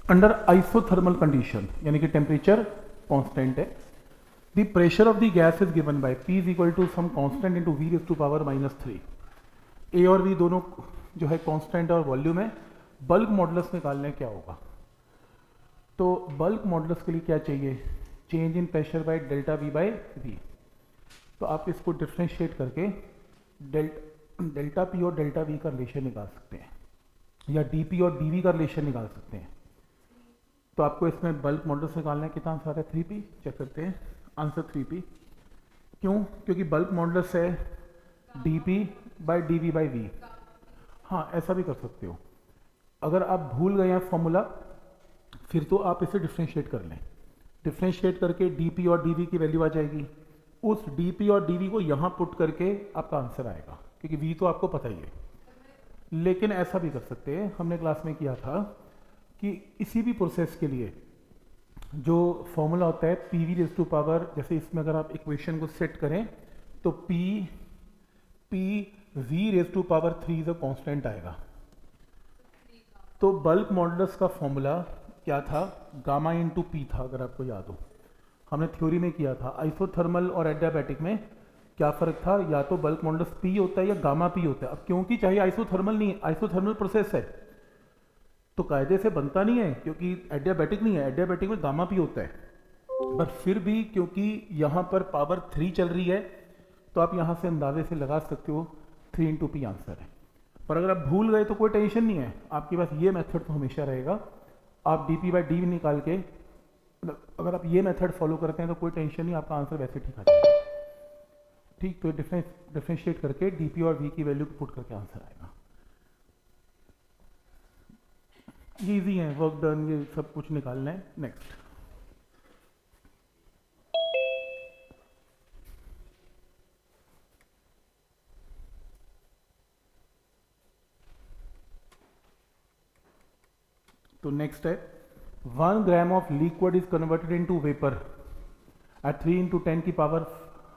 Under isothermal condition यानी कि temperature constant है, the pressure of the gas is given by P is equal to some constant into V raise to power -3। A और V दोनों जो है constant और volume है। Bulk modulus निकालने क्या होगा, तो बल्क मॉडुलस के लिए क्या चाहिए, change in pressure by delta V by V। तो आप इसको डिफ्रेंशिएट करके डेल्टा P और डेल्टा V का रिलेशन निकाल सकते हैं, या DP और DV का रिलेशन निकाल सकते हैं। तो आपको इसमें बल्क मॉडुलस निकालना है, कितना आंसर है 3P। चेक करते हैं, आंसर 3P। क्यों, क्योंकि बल्क मॉडुलस है DP by DV by V। हाँ, ऐसा भी कर सकते हो, अगर आप भूल गए हैं फॉर्मूला फिर तो आप इसे डिफ्रेंशिएट कर लें। डिफ्रेंशिएट करके DP और DV की वैल्यू आ जाएगी, उस DP और DV को यहाँ पुट करके आपका आंसर आएगा, क्योंकि V तो आपको पता ही है। लेकिन ऐसा भी कर सकते हैं, हमने क्लास में किया था कि इसी भी प्रोसेस के लिए जो फॉर्मूला होता है PV रेज़ टू पावर, जैसे इसमें अगर आप इक्वेशन को सेट करें तो PV raise to power 3 is a constant आएगा। तो बल्क मॉडुलस का फॉर्मूला क्या था, गामा इंटू पी था, अगर आपको याद हो हमने थ्योरी में किया था। आइसोथर्मल और एडियाबैटिक में क्या फ़र्क था, या तो बल्क मॉडुलस पी होता है या गामा पी होता है। अब क्योंकि चाहे आइसोथर्मल नहीं है, आइसोथर्मल प्रोसेस है तो कायदे से बनता नहीं है, क्योंकि एडियाबैटिक नहीं है, एडियाबैटिक में गामा पी होता है। पर फिर भी क्योंकि यहाँ पर पावर 3 चल रही है तो आप यहाँ से अंदाजे से लगा सकते हो 3 इंटू पी आंसर है। पर अगर आप भूल गए तो कोई टेंशन नहीं है, आपके पास ये मेथड तो हमेशा रहेगा। आप DP बाई DV निकाल के, अगर आप ये मेथड फॉलो करते हैं तो कोई टेंशन नहीं, आपका आंसर वैसे ठीक आ जाएगा। ठीक, तो डिफ्रेंशिएट करके DP और V की वैल्यू को पुट करके आंसर आएगा। ये इजी है, वर्क डन, ये सब कुछ निकालना है। नेक्स्ट, तो नेक्स्ट है 1 gram of liquid is converted into vapour eight 3 into 10 की पावर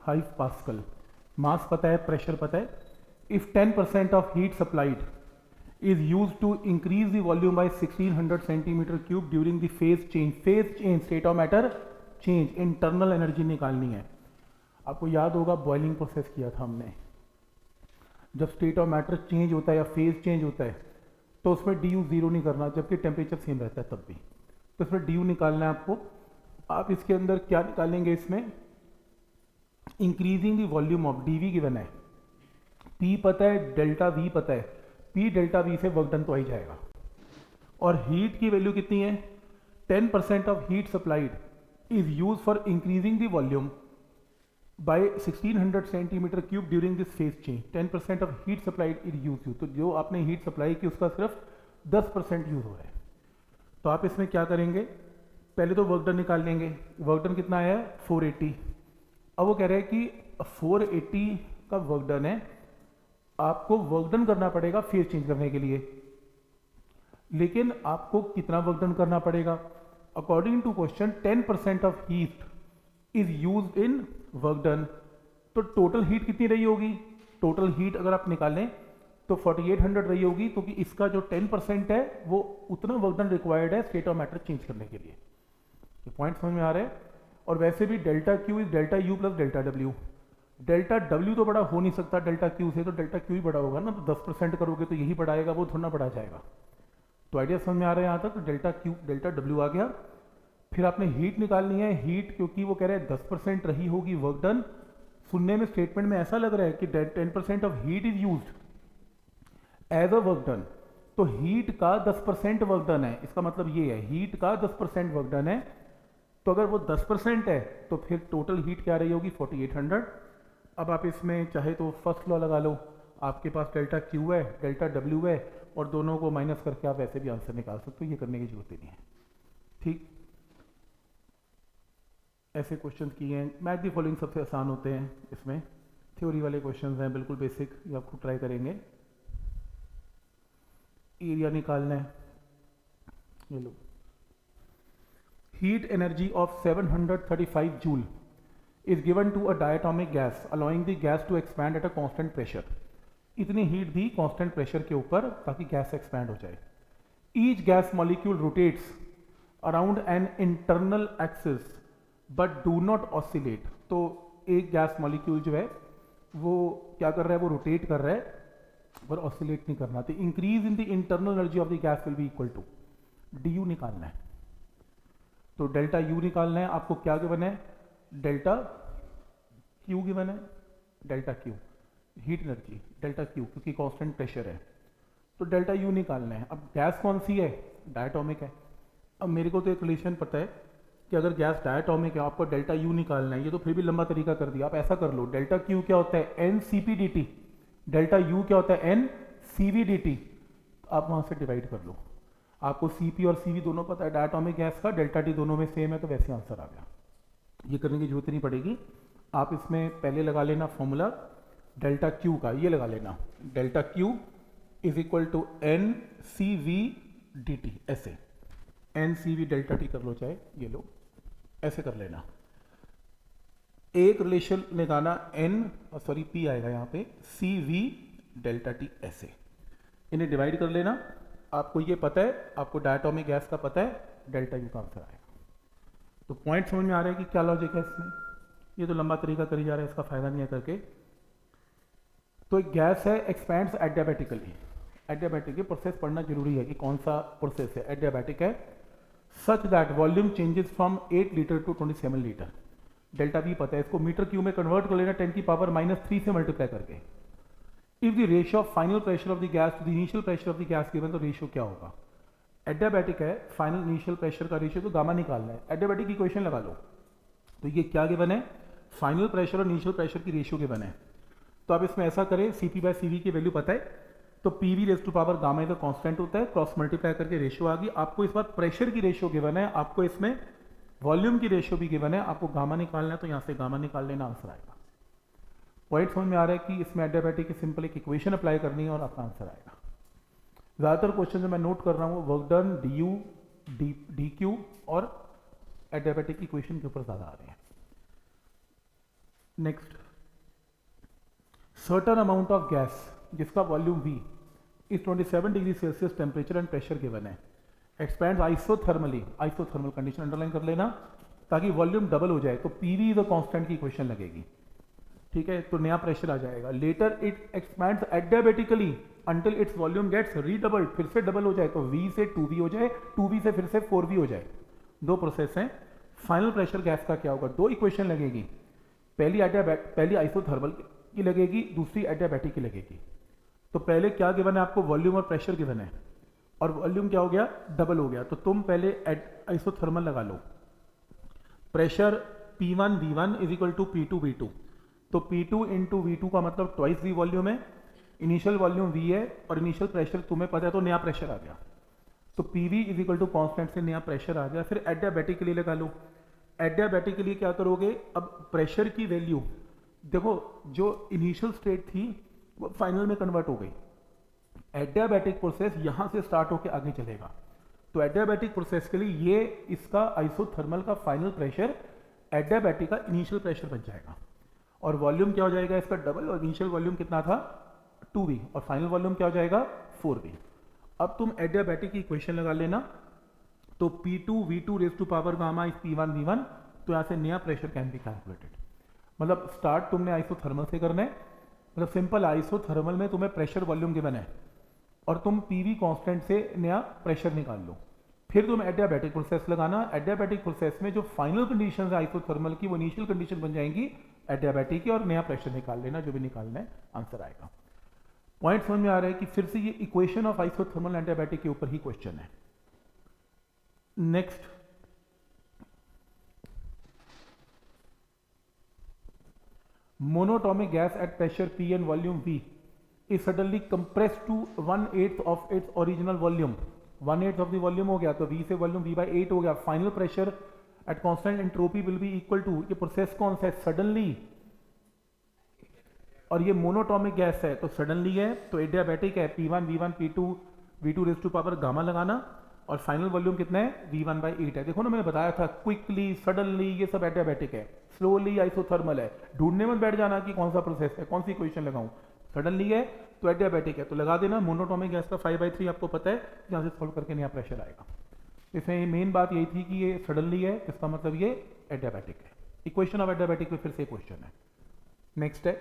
5 पास्कल। मास पता है, प्रेशर पता है। If 10% of heat supplied is used to increase the volume by 1600 centimeter cube during the phase change state of matter change, internal energy निकालनी है। आपको याद होगा बॉइलिंग प्रोसेस किया था हमने, जब स्टेट ऑफ मैटर चेंज होता है या फेज चेंज होता है तो उसमें DU 0 नहीं करना, जबकि टेम्परेचर सेम रहता है तब भी। तो इसमें DU निकालना है आपको। आप इसके अंदर क्या निकालेंगे, इसमें increasing the volume of DV given है, P पता है, डेल्टा V पता है, P डेल्टा V से वर्क डन तो आ ही जाएगा। और हीट की वैल्यू कितनी है, 10% of heat supplied is use for increasing the volume by 1600 centimetre cube during this phase change. 10% of heat supplied is use, तो जो आपने हीट सप्लाई की उसका सिर्फ 10% यूज हो रहा है। तो आप इसमें क्या करेंगे, पहले तो वर्क डन निकाल लेंगे। वर्क डन कितना आया, 480। अब वो कह रहे हैं कि 480 का वर्क डन है, आपको वर्क डन करना पड़ेगा फेज चेंज करने के लिए। लेकिन आपको कितना वर्क डन करना पड़ेगा, according to question 10% of heat is used in work done. तो टोटल हीट कितनी रही होगी, टोटल हीट अगर आप निकालें तो 4800 रही होगी, क्योंकि इसका जो 10% है वो उतना वर्क डन रिक्वायर्ड है स्टेट ऑफ मैटर चेंज करने के लिए। ये पॉइंट समझ में आ रहा है। और वैसे भी delta Q is delta U plus delta W। Delta W तो बड़ा हो नहीं सकता डेल्टा Q से, तो डेल्टा Q ही बड़ा होगा ना, तो 10% करोगे तो यही बढ़ाएगा, वो थोड़ा बढ़ा जाएगा। तो आइडिया समझ में आ रहा है यहाँ तक। डेल्टा Q डेल्टा W आ गया। फिर आपने हीट निकालनी है, हीट क्योंकि वो कह रहे हैं 10% रही होगी वर्क डन। सुनने में स्टेटमेंट में ऐसा लग रहा है कि 10% of heat is used as a work done, तो हीट का 10% वर्क डन है, इसका मतलब ये है हीट का 10% वर्क डन है। तो अगर वो 10% है तो फिर टोटल हीट क्या रही होगी, 4800। अब आप इसमें चाहे तो फर्स्ट लॉ लगा लो, आपके पास डेल्टा Q है, डेल्टा W है, और दोनों को माइनस करके आप ऐसे भी आंसर निकाल सकते हो, ये करने की जरूरत ही नहीं है। ठीक, ऐसे क्वेश्चन किए हैं। मैथ दी फॉलोइंग सबसे आसान होते हैं, इसमें थ्योरी वाले क्वेश्चन हैं, बिल्कुल बेसिक, ये आप खुद ट्राई करेंगे। एरिया निकालना है, ये लो, heat energy of 735 joule is given to a diatomic gas allowing the gas to expand at a constant pressure। इतनी हीट दी कांस्टेंट प्रेशर के ऊपर ताकि गैस एक्सपैंड हो जाए। Each gas molecule rotates around an internal axis but do not oscillate. तो एक gas molecule जो है वो क्या कर रहा है, वो रोटेट कर रहा है पर ऑसिलेट नहीं करना। तो increase in the internal energy of the gas will be equal to D U निकालना है। तो डेल्टा यू निकालना है आपको। क्या गिवन है, डेल्टा क्यू गिवन है, delta Q heat energy, delta Q क्योंकि कांस्टेंट प्रेशर है। तो डेल्टा यू निकालना है। अब गैस कौन सी है, डायटोमिक है। अब मेरे को तो एक रिलेशन पता है कि अगर गैस डायटोमिक है आपको डेल्टा यू निकालना है। ये तो फिर भी लंबा तरीका कर दिया। आप ऐसा कर लो, डेल्टा क्यू क्या होता है, N C P D T, delta U क्या होता है, N C V D T. आप वहां से डिवाइड कर लो। आपको सी पी और सी वी दोनों पता है डायटोमिक गैस का, डेल्टा टी दोनों में सेम है, तो वैसे आंसर आ गया। ये करने की जरूरत नहीं पड़ेगी। आप इसमें पहले लगा लेना फॉर्मूला डेल्टा क्यू का, ये लगा लेना, delta Q is equal to N C V D T. ऐसे N C V delta T कर लो, चाहे ये लो, ऐसे कर लेना। एक रिलेशन लगाना एन, सॉरी पी आएगा यहाँ पे, सी वी डेल्टा टी, ऐसे इन्हें डिवाइड कर लेना। आपको ये पता है, आपको डायटोमिक गैस का पता है, डेल्टा यू का आंसर आएगा। तो पॉइंट समझ में आ रहा है कि क्या लॉजिक है इसमें। ये तो लंबा तरीका करी जा रहा है, इसका फायदा नहीं है करके। तो एक गैस है, एक्सपैंड्स एडियाबैटिकली। एडियाबैटिक प्रोसेस पढ़ना जरूरी है कि कौन सा प्रोसेस है, एडियाबैटिक है। Such that volume changes from 8 litre to 27 litre. Delta V पता है, इसको मीटर क्यूब में कन्वर्ट कर लेना 10 की पावर -3 से मल्टीप्लाई करके। If the ratio of final pressure of the gas to the initial pressure of the gas given, तो रेशियो क्या होगा। एडियाबैटिक है, फाइनल इनिशियल प्रेशर का रेशियो तो गामा निकालना है। एडियाबैटिक की इक्वेशन लगा लो। तो ये क्या गिवन है, फाइनल प्रेशर और इनिशियल प्रेशर की रेशियो गिवन है। तो आप इसमें ऐसा करें, सीपी बाय सीवी की वैल्यू पता है, तो PV raise to power gamma इधर कांस्टेंट होता है, क्रॉस मल्टीप्लाई करके रेशियो आ गई। आपको इस बार प्रेशर की रेशियो गिवन है, आपको इसमें वॉल्यूम की रेशियो भी गिवन है, आपको गामा निकालना है, तो यहां से गामा निकाल लेना, आंसर आएगा। पॉइंट समझ में आ रहा है कि इसमें एडियाबैटिक की सिंपल एक इक्वेशन अप्लाई करनी है और आपका आंसर आएगा। ज्यादातर क्वेश्चन जो मैं नोट कर रहा हूँ work done, D U, D Q और एडियाबैटिक की इक्वेशन के ऊपर ज्यादा आ रहे हैं। Next, certain amount of gas जिसका volume V is 27 degree Celsius temperature and pressure given है, expand isothermally. Isothermal condition underline कर लेना ताकि वॉल्यूम डबल हो जाए। तो PV इज अ कांस्टेंट की इक्वेशन लगेगी, ठीक है। तो नया प्रेशर आ जाएगा। Later it expands adiabatically until its volume gets रीडबल्ड, फिर से डबल हो जाए, तो V से 2V हो जाए, 2V से फिर से 4V हो जाए। दो प्रोसेस हैं। फाइनल प्रेशर गैस का क्या होगा, दो इक्वेशन लगेगी, पहली आइसोथर्मल की लगेगी, दूसरी एडियाबैटिक की लगेगी। तो पहले क्या गिवन है आपको, वॉल्यूम और प्रेशर गिवन है, और वॉल्यूम क्या हो गया, डबल हो गया। तो तुम पहले आइसोथर्मल लगा लो। Pressure P1 V1 is equal to P2 V2। तो P2 इंटू V2 का मतलब ट्वाइस V वॉल्यूम है, इनिशियल वॉल्यूम V है और इनिशियल प्रेशर तुम्हें पता है, तो नया प्रेशर आ गया। तो PV is equal to constant से नया प्रेशर आ गया। फिर एडियाबैटिक के लिए लगा लो। एडियाबैटिक के लिए क्या करोगे, अब प्रेशर की वैल्यू देखो, जो इनिशियल स्टेट थी वो फाइनल में कन्वर्ट हो गई। एडियाबैटिक प्रोसेस यहां से स्टार्ट होकर आगे चलेगा। तो एडियाबैटिक प्रोसेस के लिए ये इसका आइसोथर्मल का फाइनल प्रेशर एडियाबैटिक का इनिशियल प्रेशर बन जाएगा, और वॉल्यूम क्या हो जाएगा इसका डबल, और इनिशियल वॉल्यूम कितना था 2V, और फाइनल वॉल्यूम क्या हो जाएगा 4V। अब तुम एडियाबैटिक की इक्वेशन लगा लेना। तो P2 V2 raise to power gamma is P1 V1। तो यहां से नया प्रेशर कैन बी कैलकुलेटेड। मतलब स्टार्ट तुमने आइसोथर्मल से करना है, मतलब सिंपल आइसोथर्मल में तुम्हें प्रेशर वॉल्यूम गिवन है और तुम PV कांस्टेंट से नया प्रेशर निकाल लो। फिर तुम एडियाबैटिक प्रोसेस लगाना। एडियाबैटिक प्रोसेस में जो फाइनल कंडीशन है आइसोथर्मल की, वो इनिशियल कंडीशन बन जाएंगी एडियाबैटिक की, और नया प्रेशर निकाल लेना, जो भी निकालना है आंसर आएगा। पॉइंट समझ में आ रहा है कि फिर से ये इक्वेशन ऑफ आइसोथर्मल एडियाबैटिक के ऊपर ही क्वेश्चन है। Next, monatomic gas at pressure P and volume V is suddenly compressed to 1/8 of its original volume। 1/8 of the volume हो गया, तो V से वॉल्यूम V/8 हो गया। Final pressure at constant entropy will be equal to, ये process कौन सा है, सडनली, और ये मोनोटॉमिक गैस है, तो सडनली है, तो एडियाबैटिक है। P1 V1 P2 V2 raise to power gamma लगाना, और फाइनल वॉल्यूम कितना है V1/8 है। देखो ना, मैंने बताया था क्विकली, सडनली, ये सब एडियाबैटिक है। स्लोली आइसोथर्मल है। ढूंढने में बैठ जाना कि कौन सा प्रोसेस है, कौन सी इक्वेशन लगाऊं। सडनली है तो एडियाबैटिक है, तो लगा देना। मोनोटॉमिक गैस का 5/3 आपको पता है, यहां से सॉल्व करके नया प्रेशर आएगा। इसमें मेन बात यही थी कि ये सडनली है, इसका मतलब ये एडियाबैटिक है। इक्वेशन ऑफ एडियाबैटिक में फिर से क्वेश्चन है। नेक्स्ट है,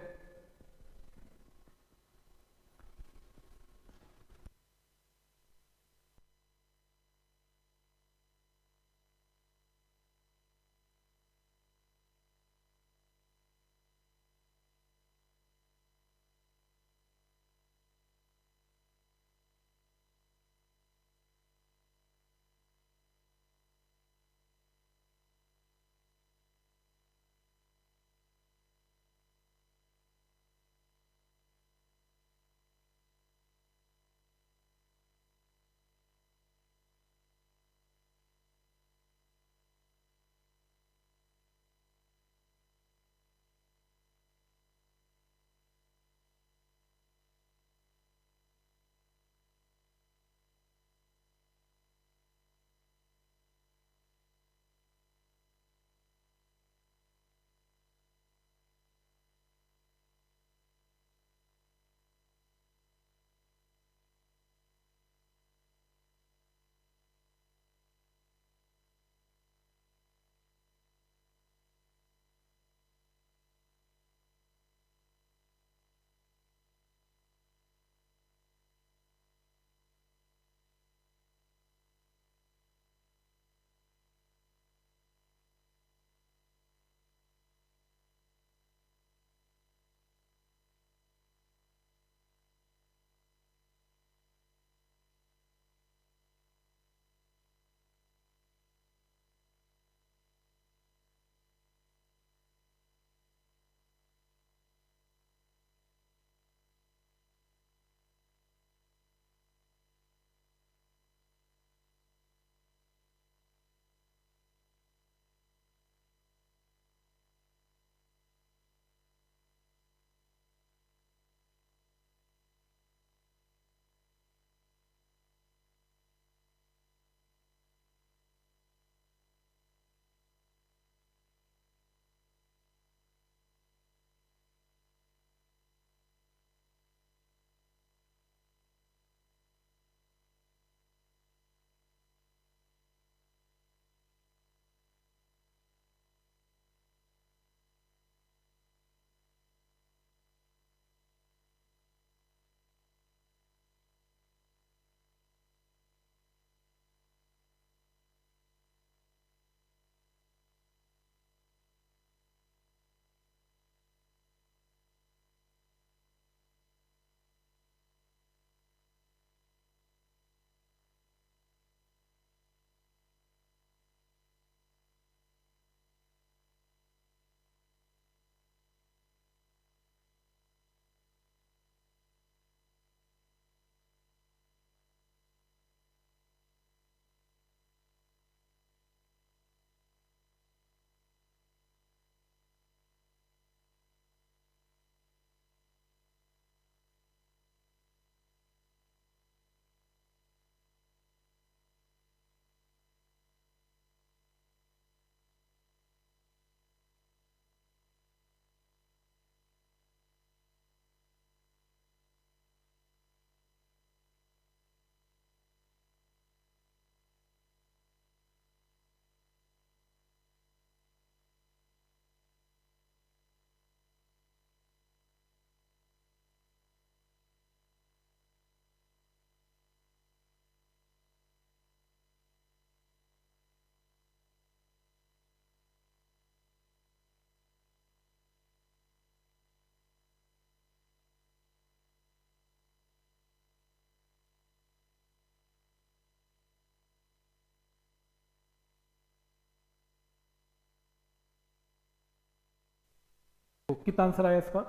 तो कितना आंसर आया इसका?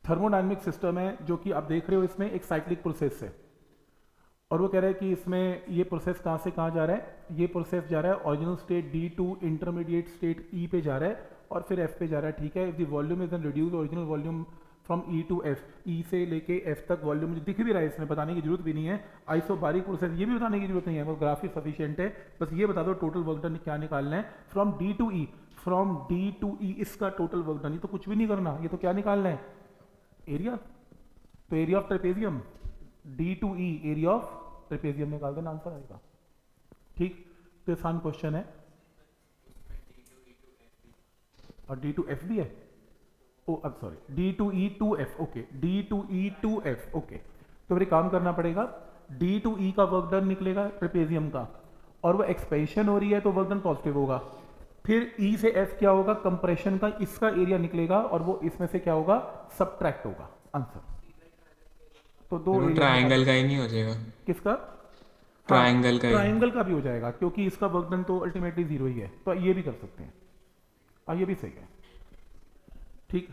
थर्मोडायनेमिक सिस्टम है जो कि आप देख रहे हो, इसमें एक साइक्लिक प्रोसेस है और वो कह रहा है कि इसमें ये प्रोसेस कहाँ से कहाँ जा रहा है। ये प्रोसेस जा रहा है original state D to intermediate state E पे जा रहा है और फिर एफ पे जा रहा है। ठीक है, if the volume is an reduce original volume from E to F, E से लेके एफ तक वॉल्यूम मुझे दिख भी रहा है, इसमें बताने की जरूरत भी नहीं है। आइसोबारिक प्रोसेस ये भी बताने की जरूरत नहीं है, वो ग्राफिक सफिशिएंट है। बस ये बता दो टोटल वर्क डन क्या निकालना है from D to E, from D to E इसका टोटल वर्क डन। ये तो कुछ भी नहीं करना, ये तो क्या निकालना है? एरिया। तो area of trapezium D to E, area of trapezium निकाल देना, आंसर आएगा। ठीक, तो आसान क्वेश्चन है। और डी टू एफ भी है, ओ अब sorry D to E to F, okay D to E to F, okay. तो फिर काम करना पड़ेगा, डी टू ई का वर्क डन निकलेगा ट्रेपेजियम का, और वो एक्सपेंशन हो रही है तो वर्क डन पॉजिटिव होगा। फिर ई से एफ क्या होगा, कंप्रेशन का इसका एरिया निकलेगा और वो इसमें से क्या होगा, सबट्रैक्ट होगा आंसर। तो दो ट्रायंगल का ही नहीं हो जाएगा? किसका, हाँ ट्रायंगल का ही। ट्राइंगल का भी हो जाएगा क्योंकि इसका वर्क डन तो अल्टीमेटली जीरो ही है, तो ये भी कर सकते हैं। ये भी सही है, ठीक।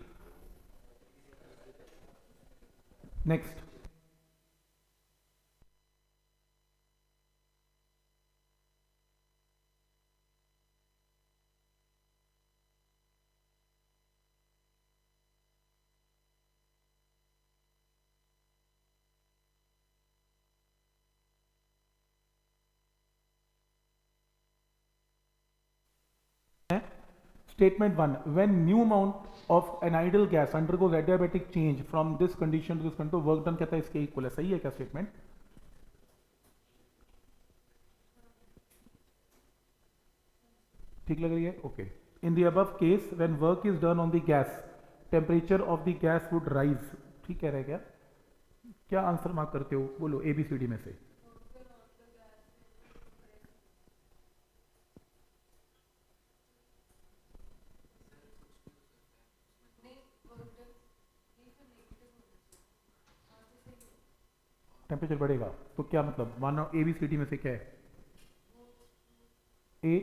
Next, statement 1, when new amount of an ideal gas undergoes adiabatic change from this condition to this condition, तो वर्क डन कहता है इसके इक्वल है। सही है क्या स्टेटमेंट, ठीक लग रही है, okay. In the above case when work is done on the gas temperature of the gas would rise, ठीक कह रहे हैं क्या, क्या आंसर मार्क करते हो, बोलो ए बी सी डी में से। टेम्परेचर बढ़ेगा तो क्या मतलब, मानो ए बी सी डी में से क्या है, ए,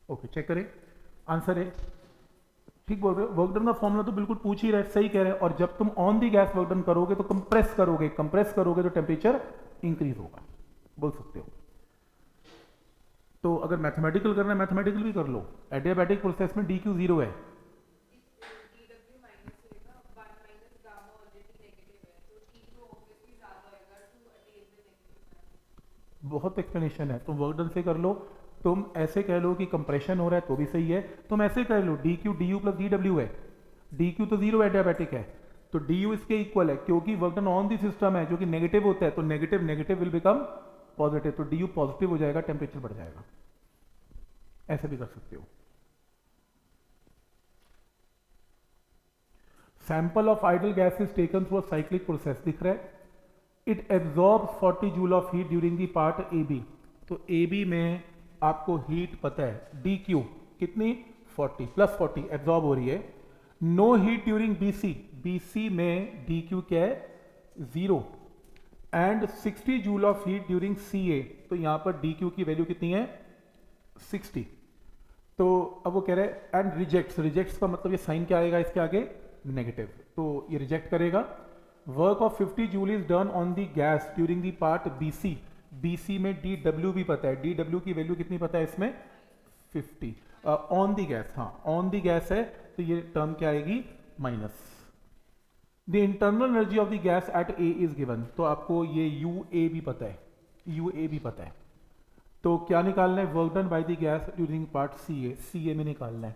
ओके चेक करें, आंसर है, ठीक बोल रहे हो। वर्क डन का फॉर्मूला तो बिल्कुल पूछ ही रहे, सही कह रहे हैं। और जब तुम on the gas work done करोगे तो कंप्रेस करोगे, कंप्रेस करोगे तो टेम्परेचर इंक्रीज होगा, बोल सकते हो। तो अगर मैथमेटिकल करना है मैथमेटिकल भी कर लो, एडियाबैटिक प्रोसेस में डी क्यू जीरो है, बहुत एक्सप्लेनेशन है, तुम वर्क डन से कर लो। तुम ऐसे कह लो कि कंप्रेशन हो रहा है तो भी सही है, तुम ऐसे कह लो D Q D U plus D W है, डी क्यू तो जीरो एडियाबैटिक है, तो डी यू इसके इक्वल है क्योंकि work done on the system है जो कि नेगेटिव होता है, तो negative negative will become positive, तो डी यू पॉजिटिव हो जाएगा, टेम्परेचर बढ़ जाएगा। ऐसे भी कर सकते हो। Sample of ideal gas is taken through a cyclic process, दिख रहा है, it absorb 40 joule of heat during the part A B, तो ए बी में आपको हीट पता है डी क्यू कितनी 40 प्लस 40 एब्जॉर्ब हो रही है। No heat during B C, B C में डी क्यू क्या है 0 and 60 joule of heat during C A, तो यहां पर डी क्यू की वैल्यू कितनी है 60। तो अब वो कह रहे हैं एंड रिजेक्ट्स, रिजेक्ट्स का मतलब ये साइन क्या आएगा इसके आगे नेगेटिव, तो ये रिजेक्ट करेगा। Work of 50 joule is done on the gas during the part B C, B C में डी डब्ल्यू भी पता है, डी डब्ल्यू की वैल्यू कितनी पता है इसमें 50 ऑन दी गैस, हाँ ऑन दी गैस है तो ये टर्म क्या आएगी minus. The internal energy of the gas at A is given, तो आपको ये यू ए भी पता है, यू ए भी पता है, तो क्या निकालना है work done by the gas during part C A में निकालना है।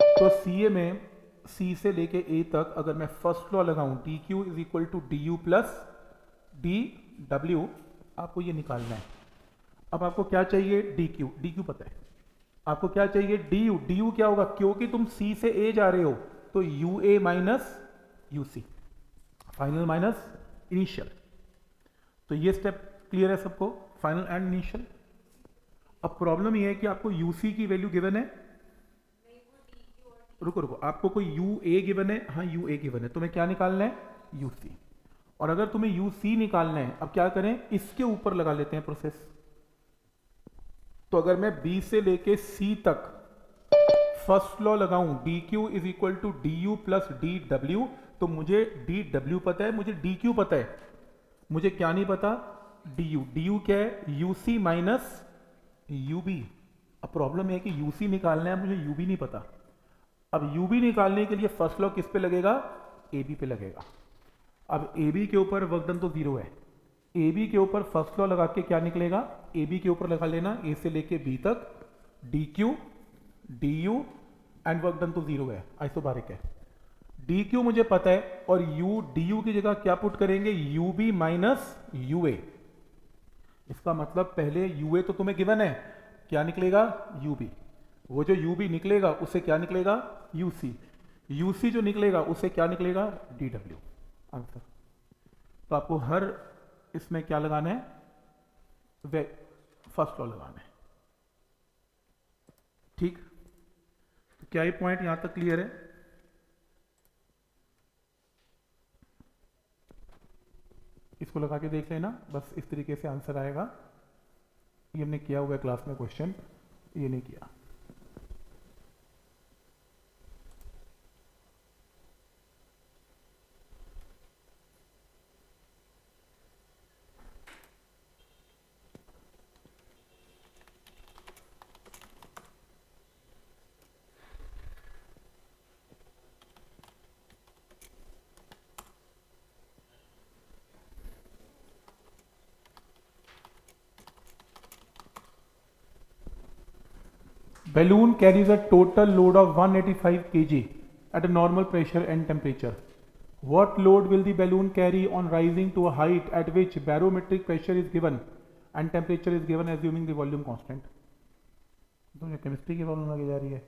तो सी ए में सी से लेके ए तक अगर मैं फर्स्ट लॉ लगाऊं D Q is equal to D U plus D W, आपको ये निकालना है। अब आपको क्या चाहिए डी क्यू पता है, आपको क्या चाहिए डी यू क्या होगा, क्योंकि तुम सी से ए जा रहे हो तो U A minus U C, final minus initial. तो ये स्टेप क्लियर है सबको, फाइनल एंड इनिशियल। अब प्रॉब्लम ये है कि आपको यूसी की वैल्यू गिवन है, रुको आपको कोई यू ए गिवन है, हाँ यू ए गिवन है, तुम्हें क्या निकालना है यू सी, और अगर तुम्हें यू सी निकालना है, अब क्या करें इसके ऊपर लगा लेते हैं प्रोसेस। तो अगर मैं बी से लेके सी तक फर्स्ट लॉ लगाऊं D Q is equal to D U plus D W, तो मुझे डी डब्ल्यू पता है, मुझे डी क्यू पता है, मुझे क्या नहीं पता डी यू क्या है U C minus U B. अब प्रॉब्लम है कि यू सी निकालना है, मुझे यू बी नहीं पता। अब यू बी निकालने के लिए फर्स्ट लॉ किस पे लगेगा ए बी पे लगेगा। अब ए बी के ऊपर वर्क डन तो जीरो है, ए बी के ऊपर फर्स्ट लॉ लगा के क्या निकलेगा, ए बी के ऊपर लगा लेना ए से लेके बी तक D Q D you and work done तो जीरो है, आइसोबारिक है। डी क्यू मुझे पता है और यू डी यू की जगह क्या पुट करेंगे you B minus U A, इसका मतलब पहले यूए तो तुम्हें गिवन है, क्या निकलेगा यूबी, वो जो यूबी निकलेगा उससे क्या निकलेगा यूसी, यूसी जो निकलेगा उससे क्या निकलेगा डीडब्ल्यू आंसर। तो आपको हर इसमें क्या लगाना है, वे फर्स्ट लॉ लगाना है। ठीक, तो क्या ये पॉइंट यहां तक क्लियर है? इसको लगा के देख लेना, बस इस तरीके से आंसर आएगा। ये हमने किया हुआ है क्लास में क्वेश्चन, ये नहीं किया। Balloon carries a total load of 185 kg at a normal pressure and temperature. What load will the balloon carry on rising to a height at which barometric pressure is given and temperature is given assuming the volume constant? तो ये chemistry की problem लगी जा रही है।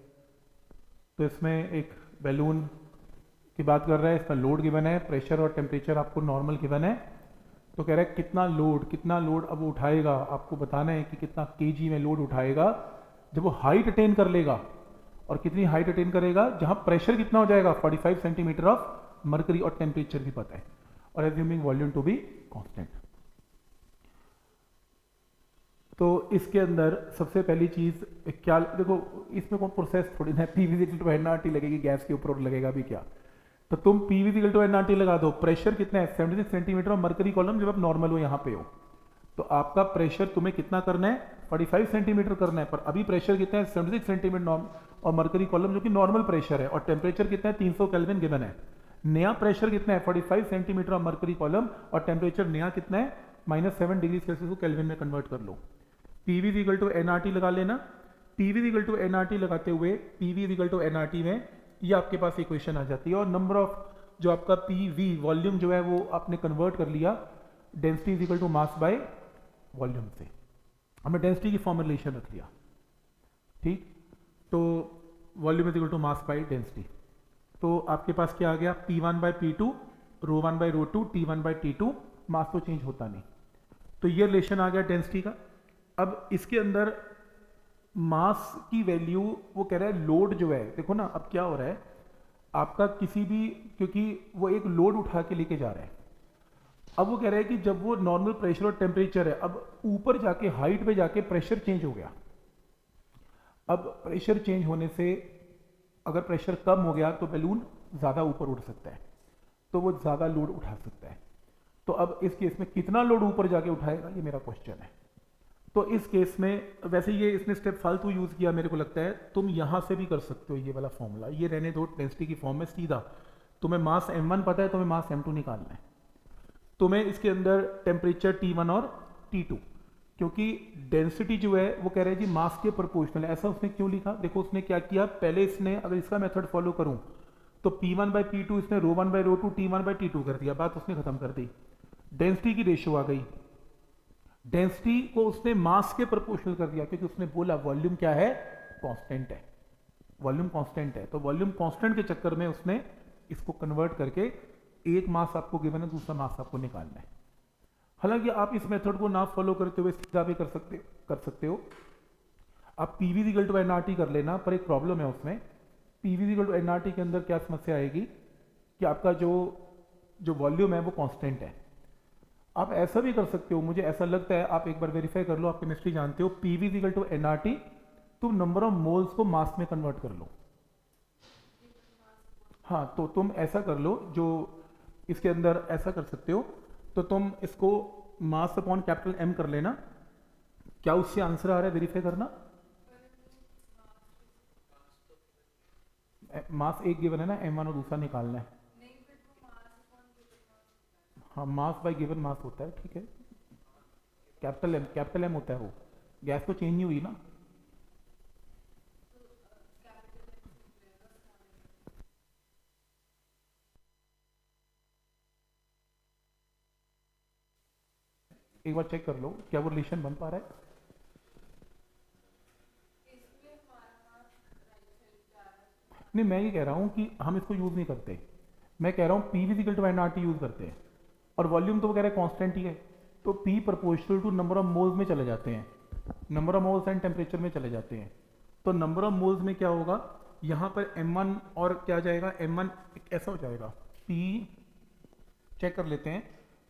तो इसमें एक बैलून की बात कर रहा है, इसका लोड गिवन है, प्रेशर और टेम्परेचर आपको नॉर्मल गिवन है। तो कह रहा है कितना लोड अब उठाएगा, आपको बताना है कि कितना केजी में लोड उठाएगा जब वो हाइट अटेन कर लेगा। और कितनी हाइट अटेन करेगा, जहां प्रेशर कितना हो जाएगा 45 सेंटीमीटर ऑफ मर्करी, और टेम्परेचर भी पता है, और assuming volume to be constant. तो इसके अंदर सबसे पहली चीज क्या, देखो इसमें कौन प्रोसेस थोड़ी ना, पीवी टू एनआरटी लगेगी गैस के ऊपर, और लगेगा भी क्या। तो तुम पीवी टू एनआरटी लगा दो, प्रेशर कितना है 76 सेंटीमीटर ऑफ मर्करी कॉलम, जब आप नॉर्मल हो यहाँ पे हो, तो आपका प्रेशर तुम्हें कितना करना है 45 सेंटीमीटर करना है, पर अभी प्रेशर कितना है 76 सेंटीमीटर और मर्करी कॉलम जो कि नॉर्मल प्रेशर है, और टेम्परेचर कितना है 300 केल्विन गिवन है। नया प्रेशर कितना है 45 सेंटीमीटर ऑफ मर्करी कॉलम, और टेम्परेचर नया कितना है -7 डिग्री सेल्सियस को केल्विन में कन्वर्ट कर लो। पीवी इक्वल टू एनआरटी लगा लेना। पीवी इक्वल टू एनआरटी लगाते हुए पीवी इक्वल टू एनआरटी में ये आपके पास इक्वेशन आ जाती है, और नंबर ऑफ जो आपका पीवी वॉल्यूम जो है वो आपने कन्वर्ट कर लिया density is equal to mass by volume से, हमने डेंसिटी की फॉर्मुलेशन रख लिया। ठीक, तो volume is equal to mass by density, तो आपके पास क्या आ गया P1 bye P2, ρ1 bye ρ2, T1 bye T2, मास तो चेंज होता नहीं, तो ये रिलेशन आ गया डेंसिटी का। अब इसके अंदर मास की वैल्यू वो कह रहा है लोड जो है, देखो ना अब क्या हो रहा है आपका किसी भी, क्योंकि वो एक लोड उठा के लेके जा रहा है, अब वो कह रहा है कि जब वो नॉर्मल प्रेशर और टेम्परेचर है, अब ऊपर जाके हाइट पे जाके प्रेशर चेंज हो गया। अब प्रेशर चेंज होने से अगर प्रेशर कम हो गया तो बैलून ज़्यादा ऊपर उड़ सकता है, तो वो ज़्यादा लोड उठा सकता है। तो अब इस केस में कितना लोड ऊपर जाके उठाएगा, ये मेरा क्वेश्चन है। तो इस केस में वैसे ये इसने स्टेप फालतू यूज़ किया मेरे को लगता है, तुम यहाँ से भी कर सकते हो ये वाला फॉर्मूला, ये रहने दो डेंसिटी की फॉर्म में सीधा। तुम्हें मास m1 पता है, तुम्हें मास m2 निकालना है, तुम्हें इसके अंदर टेम्परेचर T1 और T2, क्योंकि डेंसिटी जो है वो कह रहे हैं जी मास के प्रोपोर्शनल है। ऐसा उसने क्यों लिखा, देखो उसने क्या किया, पहले इसने अगर इसका मेथड फॉलो करूं तो P1 बाई P2 इसने ρ1 बाई ρ2 T1 बाई T2 कर दिया, बात उसने खत्म कर दी। डेंसिटी की रेशियो आ गई, डेंसिटी को उसने मास के प्रोपोर्शनल कर दिया, क्योंकि उसने बोला वॉल्यूम क्या है कांस्टेंट है, वॉल्यूम कांस्टेंट है, तो वॉल्यूम कांस्टेंट के चक्कर में उसने इसको कन्वर्ट करके एक मास आपको गिवन है, दूसरा मास आपको निकालना है। हालांकि आप इस मेथड को ना फॉलो करते हुए सीधा भी कर सकते हो। आप पीवी इक्वल टू एनआरटी कर लेना, पर एक प्रॉब्लम है उसमें, पीवी इक्वल टू एनआरटी के अंदर क्या समस्या आएगी कि आपका जो वॉल्यूम है वो कांस्टेंट है। आप ऐसा भी कर सकते हो, मुझे ऐसा लगता है, आप एक बार वेरीफाई कर लो, आप केमिस्ट्री जानते हो, पीवी इक्वल टू एनआरटी तुम नंबर ऑफ मोल्स को मास में कन्वर्ट कर लो। हाँ, तो तुम ऐसा कर लो, जो इसके अंदर ऐसा कर सकते हो, तो तुम इसको मास अपॉन कैपिटल M कर लेना। क्या उससे आंसर आ रहा है, वेरीफाई करना। मास एक गिवन है ना, M1 और दूसरा निकालना है। हाँ, मास बाय गिवन मास होता है, ठीक है, कैपिटल M होता है, वो गैस तो चेंज नहीं हुई ना। एक बार चेक कर लो क्या वो रिलेशन बन पा रहा है। नहीं, मैं ये कह रहा हूँ कि हम इसको यूज़ नहीं करते, मैं कह रहा हूँ P physical to N R T use करते हैं, और वॉल्यूम तो वो कह रहे हैं कॉन्स्टेंट ही है, तो P proportional to number of moles में चले जाते हैं, number of moles and temperature में चले जाते हैं। तो नंबर ऑफ मोल्स में क्या होगा, यहाँ पर m1 और क्या जाएगा, m1 ऐसा हो जाएगा, p चेक कर लेते हैं,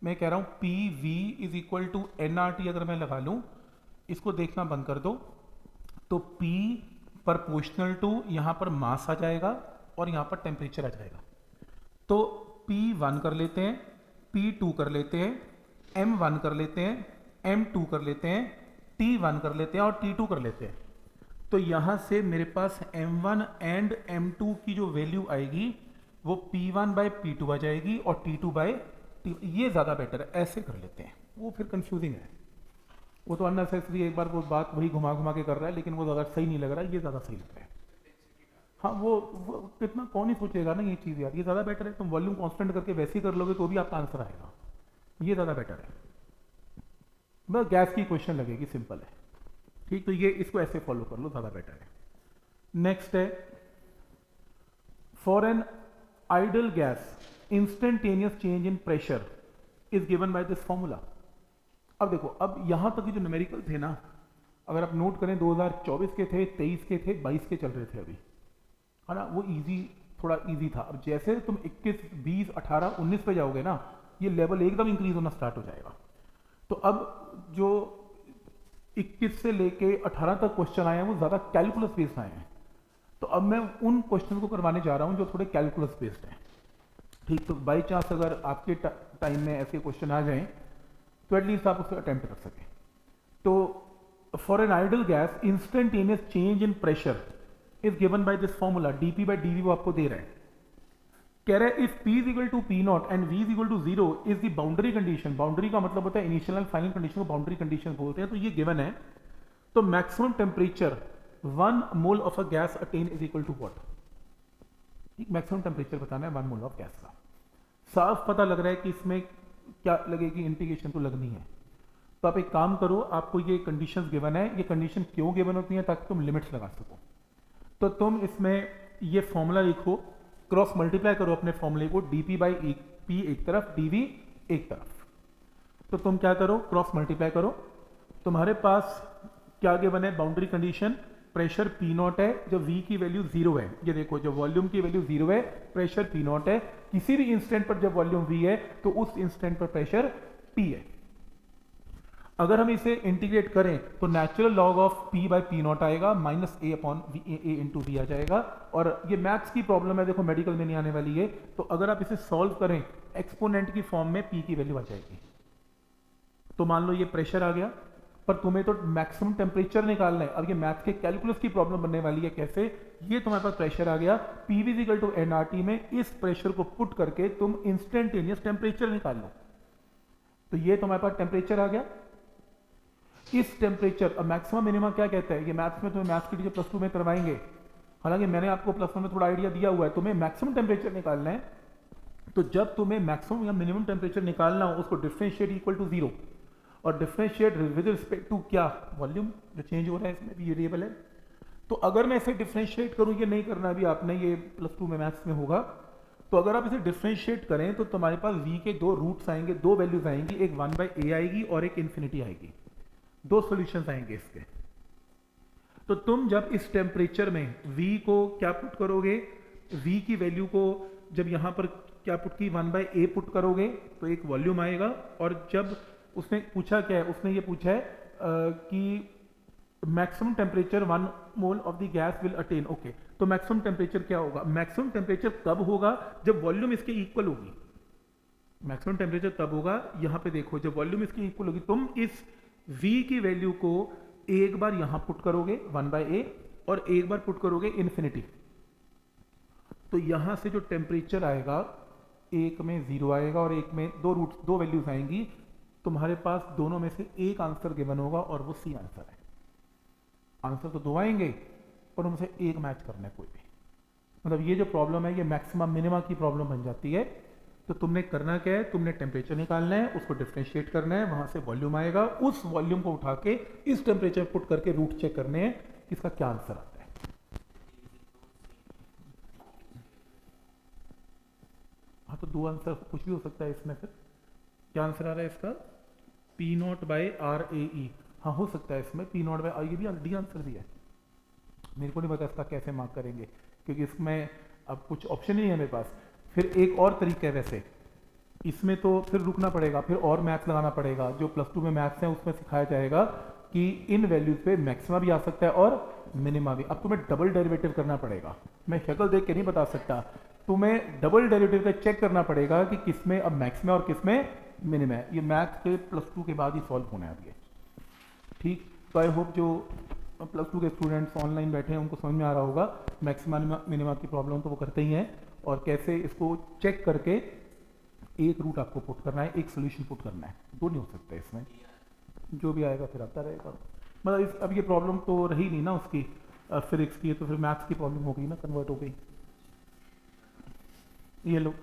मैं कह रहा हूँ P V is equal to N R T, अगर मैं लगा लूँ, इसको देखना बंद कर दो, तो P प्रोपोर्शनल टू यहाँ पर मास आ जाएगा और यहाँ पर टेम्परेचर आ जाएगा। तो P1 कर लेते हैं, P2 कर लेते हैं, M1 कर लेते हैं, M2 कर लेते हैं, T1 कर लेते हैं और T2 कर लेते हैं। तो यहाँ से मेरे पास M1 एंड M2 की जो वैल्यू आएगी वो P1 बाई P2 आ जाएगी और T2 बाई T, ये ज़्यादा बेटर है, ऐसे कर लेते हैं, वो फिर कंफ्यूजिंग है, वो तो अननेसेसरी एक बार वो बात वही घुमा घुमा के कर रहा है, लेकिन वो ज़्यादा सही नहीं लग रहा है, ये ज़्यादा सही लग रहा है। हाँ, वो कितना कौन ही सोचेगा ना ये चीज़ यार, ये ज़्यादा बेटर है, तुम वॉल्यूम कांस्टेंट करके वैसे ही कर लोगे तो भी आपका आंसर आएगा, ये ज़्यादा बेटर है, बस गैस की क्वेश्चन लगेगी, सिंपल है, ठीक। तो ये इसको ऐसे फॉलो कर लो, ज़्यादा बेटर है। नेक्स्ट है, for an ideal gas instantaneous change in pressure is given by this formula. अब देखो, अब यहां तक जो न्यूमेरिकल थे ना, अगर आप नोट करें 2024 के थे, 23 के थे, 22 के चल रहे थे अभी, है ना, वो इजी, थोड़ा इजी था। अब जैसे तुम 21, 20, 18, 19 पे जाओगे ना, ये लेवल एकदम इंक्रीज होना स्टार्ट हो जाएगा। तो अब जो 21 से लेके 18 तक क्वेश्चन आए हैं वो ज़्यादा कैलकुलस बेस्ड आए हैं, तो अब मैं उन क्वेश्चन को करवाने जा रहा हूँ जो थोड़े कैलकुलस बेस्ड हैं, ठीक। तो बाई चांस अगर आपके टाइम में ऐसे क्वेश्चन आ जाएं तो एटलीस्ट आप उसको अटेम्प्ट कर सकें। तो for an ideal gas instantaneous change in pressure is given by this formula, DP by DV वो आपको दे रहा है, कह रहा है if P is equal to P naught and V is equal to 0 is the boundary condition, boundary का मतलब होता है इनिशियल एंड फाइनल कंडीशन को बाउंड्री कंडीशन बोलते हैं, तो ये गिवन है, तो maximum temperature 1 mole of a gas attain is equal to what, maximum temperature बताना है 1 मोल ऑफ गैस का। साफ पता लग रहा है कि इसमें क्या लगेगी, इंटीग्रेशन तो लगनी है। तो आप एक काम करो, आपको ये कंडीशंस गिवन है, ये कंडीशन क्यों गिवन होती है, ताकि तुम लिमिट्स लगा सको। तो तुम इसमें ये फॉर्मूला लिखो, क्रॉस मल्टीप्लाई करो अपने फॉर्मूले को, dp बाई पी एक तरफ, dv एक तरफ। तो तुम क्या करो, क्रॉस मल्टीप्लाई करो, तुम्हारे पास क्या गिवन है, boundary condition, pressure P not है, जब V की वैल्यू 0 है, ये देखो जब वॉल्यूम की वैल्यू 0 है, प्रेशर P नॉट है, किसी भी इंस्टेंट पर जब वॉल्यूम V है तो उस इंस्टेंट पर प्रेशर P है। अगर हम इसे इंटीग्रेट करें तो natural log of P by P naught आएगा, minus A upon A into V आ जाएगा, और ये मैथ्स की प्रॉब्लम है, देखो मेडिकल में नहीं आने वाली है, तो अगर आप इसे सॉल्व करें एक्सपोनेंट की फॉर्म में P की वैल्यू आ जाएगी। तो मान लो ये प्रेशर आ गया, पर तुम्हें तो मैक्सिमम टेम्परेचर निकालना है, अब ये मैथ के कैलकुलस की प्रॉब्लम बनने वाली है, कैसे, ये तुम्हारे पास प्रेशर आ गया, P V equal to N R T में इस प्रेशर को पुट करके तुम इंस्टेंटेनियस टेम्परेचर निकाल लो, तो ये तुम्हारे पास टेम्परेचर आ गया। इस टेम्परेचर, अब मैक्सिमम मिनिमम क्या कहता है, ये मैथ्स में तुम्हें मैथ्स की टीचर प्लस 2 में करवाएंगे, हालांकि मैंने आपको प्लस 1 में थोड़ा आइडिया दिया हुआ है, तुम्हें मैक्सिमम टेम्परेचर निकालना है, तो जब तुम्हें मैक्सिमम या मिनिमम टेम्परेचर निकालना हो उसको डिफरेंशिएट इक्वल टू 0, और डिफरेंशिएट विद रिस्पेक्ट टू क्या, वॉल्यूम जो चेंज हो रहा है, इसमें भी वेरिएबल है। तो अगर मैं इसे डिफरेंशिएट करूं, ये नहीं करना अभी आपने, ये प्लस 2 में मैथ्स में होगा, तो अगर आप इसे डिफरेंशिएट करें तो तुम्हारे पास v के दो रूट्स आएंगे, दो वैल्यूज आएंगी, एक 1 बाई ए आएगी और एक इन्फिनिटी आएगी, दो सॉल्यूशंस आएंगे इसके। तो तुम जब इस टेम्परेचर में v को क्या पुट करोगे, v की वैल्यू को जब यहां पर क्या पुट की, 1 बाई ए पुट करोगे तो एक वॉल्यूम आएगा, और जब उसने पूछा क्या है, उसने ये पूछा है कि maximum temperature 1 mole of the gas will attain, okay, तो मैक्सिमम टेम्परेचर क्या होगा, मैक्सिमम टेम्परेचर कब होगा, जब वॉल्यूम इसके इक्वल होगी, मैक्सिमम टेम्परेचर तब होगा, यहां पे देखो जब वॉल्यूम इसकी इक्वल होगी, तुम इस v की वैल्यू को एक बार यहां पुट करोगे 1 बाई ए और एक बार पुट करोगे इन्फिनिटी, तो यहां से जो टेम्परेचर आएगा, एक में 0 आएगा और एक में दो वैल्यूज आएंगी, तुम्हारे पास दोनों में से एक आंसर गिवन होगा और वो सी आंसर है। आंसर तो दो आएंगे पर उनसे एक मैच करना है कोई भी, मतलब ये जो प्रॉब्लम है ये मैक्सिमम मिनिमा की प्रॉब्लम बन जाती है। तो तो तुमने करना क्या है, तुमने टेम्परेचर निकालना है, उसको डिफ्रेंशिएट करना है, वहां से वॉल्यूम आएगा, उस वॉल्यूम को उठा के इस टेम्परेचर पुट करके रूट चेक करने हैं इसका क्या आंसर आता है। हाँ तो दो आंसर कुछ भी हो सकता है इसमें। फिर क्या आंसर आ रहा है इसका, P not by R A ई। हाँ हो सकता है इसमें पी नॉट बाई आर, ये भी ऑलरेडी आंसर दिया है। मेरे को नहीं पता इसका कैसे मार्क करेंगे क्योंकि इसमें अब कुछ ऑप्शन ही नहीं है मेरे पास। फिर एक और तरीका है वैसे, इसमें तो फिर रुकना पड़ेगा, फिर और मैथ्स लगाना पड़ेगा। जो +2 में मैथ्स है उसमें सिखाया जाएगा कि इन वैल्यूज पे मैक्सिमा भी आ सकता है और मिनिमा भी। अब तुम्हें डबल डेरिवेटिव करना पड़ेगा, मैं शक्ल देख के नहीं बता सकता, तुम्हें डबल डेरिवेटिव का चेक करना पड़ेगा कि किसमें अब मैक्सिमा और किसमें मिनिमा है। ये मैथ के +2 के बाद ही सॉल्व होना है अब ये, ठीक। तो आई होप जो +2 के स्टूडेंट्स ऑनलाइन बैठे हैं उनको समझ में आ रहा होगा मैक्सिमा मिनिमा की प्रॉब्लम तो वो करते ही हैं, और कैसे इसको चेक करके एक रूट आपको पुट करना है, एक सोल्यूशन पुट करना है, दो नहीं हो सकता इसमें, जो भी आएगा फिर आता रहेगा। मतलब अब ये प्रॉब्लम तो रही नहीं ना उसकी फिजिक्स की, तो फिर मैथ्स की प्रॉब्लम हो गई ना, कन्वर्ट हो गई। ये लो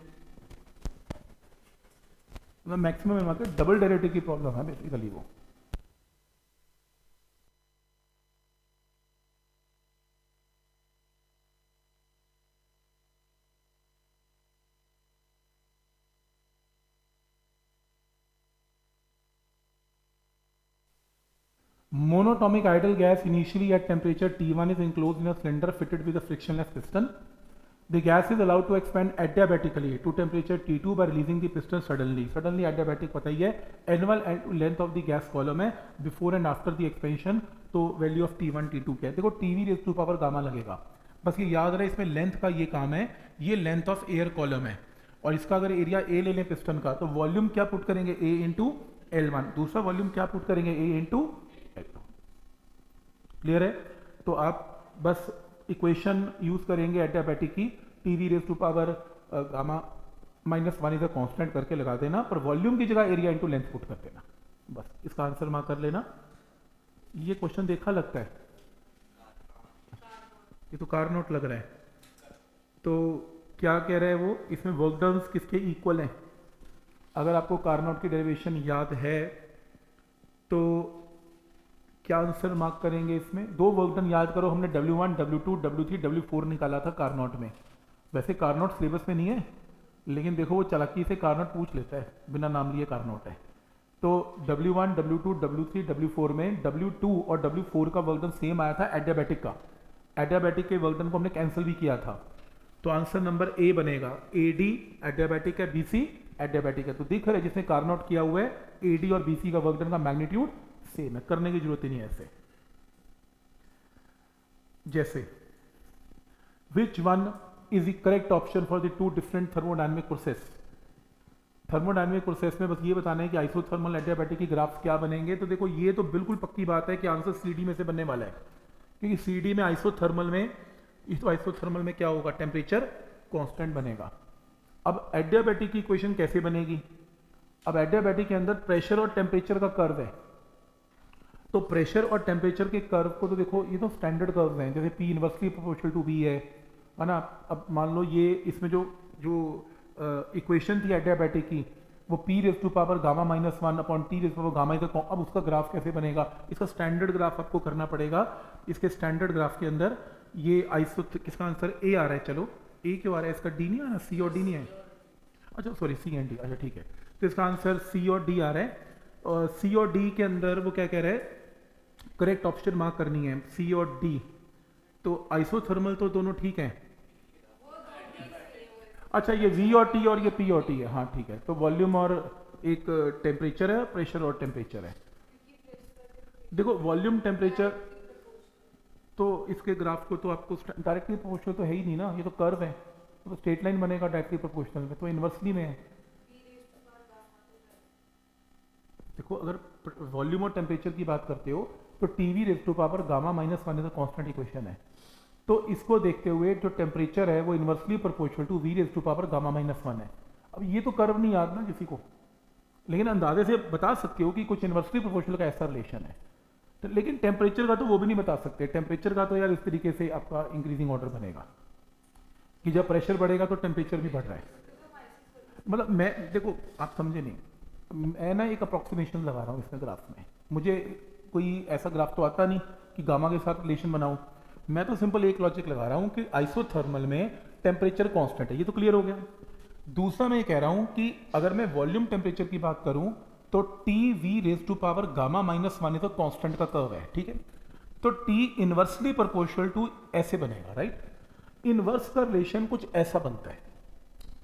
मैक्सिमम में मार्केट डबल डेरिवेटिव की प्रॉब्लम है बेसिकली वो। Monatomic ideal gas initially at temperature T1 is enclosed in a cylinder fitted with a frictionless piston. The gas is allowed to expand adiabatically to temperature T2 by releasing the piston suddenly. Suddenly adiabatic पता ही है, annual length of the gas column है before and after the expansion, तो value of T1 T2 क्या है, देखो TV raised to power gamma लगेगा, बस ये याद रहे इसमें लेंथ का ये काम है, ये लेंथ ऑफ एयर कॉलम है, और इसका अगर एरिया ए ले लें पिस्टन का तो वॉल्यूम क्या पुट करेंगे A इंटू L1, दूसरा वॉल्यूम क्या पुट करेंगे A इंटू L2। क्लियर है? तो आप बस इक्वेशन यूज करेंगे एडियाबैटिक की, TV raise to power gamma -1 is a constant करके लगा देना, पर वॉल्यूम की जगह एरिया इंटू लेंथ पुट कर देना, बस इसका आंसर मार्क कर लेना। ये क्वेश्चन देखा लगता है, ये तो कारनोट लग रहा है, तो क्या कह रहा है वो, इसमें वर्क डन किसके इक्वल हैं। अगर आपको कारनोट की डेरिवेशन याद है तो क्या आंसर मार्क करेंगे इसमें। दो वर्क डन याद करो, हमने W1 W2 W3 W4 निकाला था कारनोट में। वैसे कारनोट सिलेबस में नहीं है, लेकिन देखो वो चालाकी से कारनोट पूछ लेता है, बिना नाम लिए कारनोट है। तो W1 W2 W3 W4 में W2 और W4 का वर्क डन सेम आया था एडियाबैटिक का, एडियाबैटिक के वर्क डन को हमने कैंसिल भी किया था, तो आंसर नंबर ए बनेगा। AD एडियाबैटिक है, BC एडियाबैटिक है, तो दिख रहा है जिसने कारनोट किया हुआ है AD और BC का वर्क डन का मैग्नीट्यूड सेम है, करने की जरूरत ही नहीं है ऐसे। जैसे which one is the correct option for the two different thermodynamic process. Thermodynamic process में बस ये बताना है कि आइसोथर्मल एडियाबैटिक की ग्राफ्स क्या बनेंगे। तो देखो ये तो बिल्कुल पक्की बात है कि आंसर CD में से बनने वाला है, क्योंकि CD में आइसोथर्मल में, इस आइसोथर्मल में क्या होगा, टेम्परेचर कांस्टेंट बनेगा। अब एडियाबैटिक की इक्वेशन कैसे बनेगी, अब एडियाबैटिक के अंदर प्रेशर और टेम्परेचर का कर्व है, तो प्रेशर और टेम्परेचर के कर्व को तो देखो ये तो स्टैंडर्ड कर्व हैं, जैसे P inversely proportional to V है ना। अब मान लो ये इसमें जो इक्वेशन थी एडियाबैटिक की वो P raise to power gamma -1 upon T raise to power gamma, अब उसका ग्राफ कैसे बनेगा, इसका स्टैंडर्ड ग्राफ आपको करना पड़ेगा। इसके स्टैंडर्ड ग्राफ के अंदर ये आइसो, किसका आंसर A आ रहा है, चलो A क्यों आ रहा है, इसका D नहीं आ रहा, C और D नहीं है, अच्छा सॉरी C एंड D, अच्छा ठीक है, तो इसका आंसर C और D आ रहा है। और C और D के अंदर वो क्या कह रहा है, करेक्ट ऑप्शन मार्क करनी है C और D, तो आइसोथर्मल तो दोनों ठीक हैं, अच्छा ये V और T और ये P और T है, हाँ ठीक है, तो वॉल्यूम और एक टेम्परेचर है, प्रेशर और टेम्परेचर है। देखो वॉल्यूम टेम्परेचर तो इसके ग्राफ को तो आपको डायरेक्टली प्रोपोर्शनल तो है ही नहीं ना, ये तो कर्व है, तो स्ट्रेट लाइन बनेगा डायरेक्टली प्रोपोर्शनल में, तो इन्वर्सली में है। देखो अगर वॉल्यूम और टेम्परेचर की बात करते हो तो TV raise to power gamma -1 is a constant equation है, तो इसको देखते हुए जो टेम्परेचर है वो inversely proportional to V raise to power gamma -1 है। अब ये तो कर्व नहीं याद ना किसी को, लेकिन अंदाजे से बता सकते हो कि कुछ इन्वर्सली प्रोपोर्शनल का ऐसा रिलेशन है, तो लेकिन टेम्परेचर का तो वो भी नहीं बता सकते। टेम्परेचर का तो यार इस तरीके से आपका इंक्रीजिंग ऑर्डर बनेगा कि जब प्रेशर बढ़ेगा तो टेम्परेचर भी बढ़ रहा है। मतलब मैं देखो आप समझे नहीं, मैं ना एक अप्रोक्सीमेशन लगा रहा हूँ इसमें ग्राफ में। मुझे कोई ऐसा ग्राफ तो आता नहीं कि गामा के साथ रिलेशन बनाऊँ। मैं तो सिंपल एक लॉजिक लगा रहा हूँ कि आइसोथर्मल में टेम्परेचर कांस्टेंट है, ये तो क्लियर हो गया। दूसरा मैं ये कह रहा हूँ कि अगर मैं वॉल्यूम टेम्परेचर की बात करूँ तो T V raise to power gamma minus one तो कांस्टेंट का कर्व है, ठीक है। तो टी इनवर्सली प्रोपोर्शनल टू ऐसे बनेगा, राइट। इनवर्स का रिलेशन कुछ ऐसा बनता है,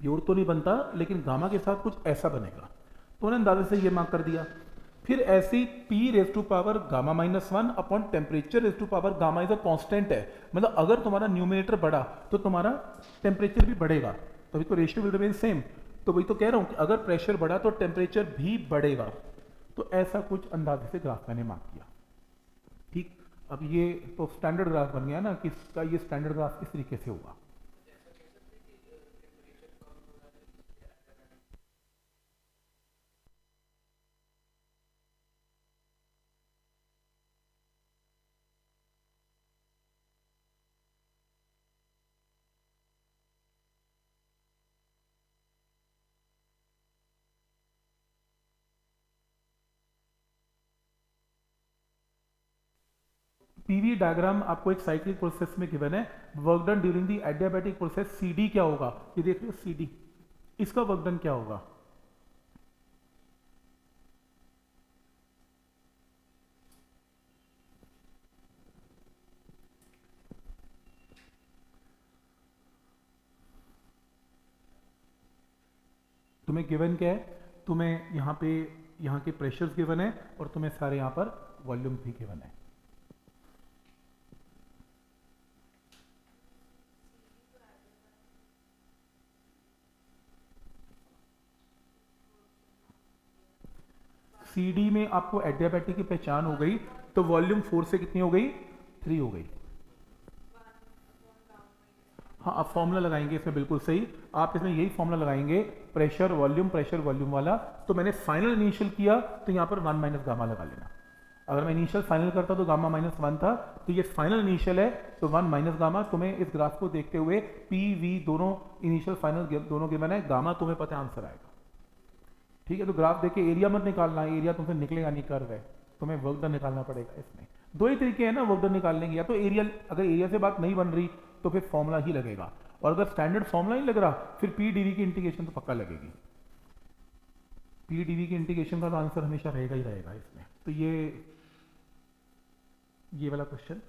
प्योर तो नहीं बनता लेकिन गामा के साथ कुछ ऐसा बनेगा। तो उन्होंने अंदाजे से ये मार्क कर दिया। फिर ऐसी P raise to power gamma minus one upon temperature raise to power gamma is a constant है, मतलब अगर तुम्हारा न्यूमिनेटर बढ़ा तो तुम्हारा टेम्परेचर भी बढ़ेगा, तभी तो रेशियो विल रिमेन सेम। तो वही तो कह रहा हूँ कि अगर प्रेशर बढ़ा तो टेम्परेचर भी बढ़ेगा। तो ऐसा कुछ अंदाजे से ग्राफ मैंने मार्क किया, ठीक। अब ये तो स्टैंडर्ड ग्राफ बन गया ना कि इसका ये स्टैंडर्ड ग्राफ इस तरीके से होगा। पीवी डायग्राम आपको एक साइक्लिक प्रोसेस में गिवन है, work done during the adiabatic process, CD क्या होगा, ये देख रहे हो सीडी, इसका वर्क डन क्या होगा। तुम्हें गिवन क्या है, तुम्हें यहाँ पे यहाँ के प्रेशर्स गिवन है और तुम्हें सारे यहाँ पर वॉल्यूम भी गिवन है। सीडी में आपको एडियाबैटिक की पहचान हो गई, तो वॉल्यूम 4 से कितनी हो गई, 3 हो गई। हाँ आप फॉर्मूला लगाएंगे इसमें, बिल्कुल सही, आप इसमें यही फॉर्मूला लगाएंगे, प्रेशर वॉल्यूम वाला। तो मैंने फाइनल इनिशियल किया तो यहाँ पर 1 माइनस गामा लगा लेना। अगर मैं इनिशियल फाइनल करता तो गामा माइनस वन था, तो ये फाइनल इनिशियल है तो 1 माइनस गामा। तुम्हें इस ग्राफ को देखते हुए पी वी दोनों इनिशियल फाइनल दोनों गिवन है, गामा तुम्हें पता है आंसर आएगा, ठीक है। तो ग्राफ देख के एरिया मत निकालना, एरिया तुमसे निकलेगा नहीं, कर्व है, तुम्हें वर्क डन निकालना पड़ेगा। इसमें दो ही तरीके हैं ना वर्क डन निकालने के, या तो एरिया, अगर एरिया से बात नहीं बन रही तो फिर फॉर्मूला ही लगेगा, और अगर स्टैंडर्ड फॉर्मूला ही लग रहा फिर पी डीवी की इंटीग्रेशन तो पक्का लगेगी। पी डीवी की इंटीग्रेशन का तो आंसर हमेशा रहेगा ही रहेगा इसमें। तो ये वाला क्वेश्चन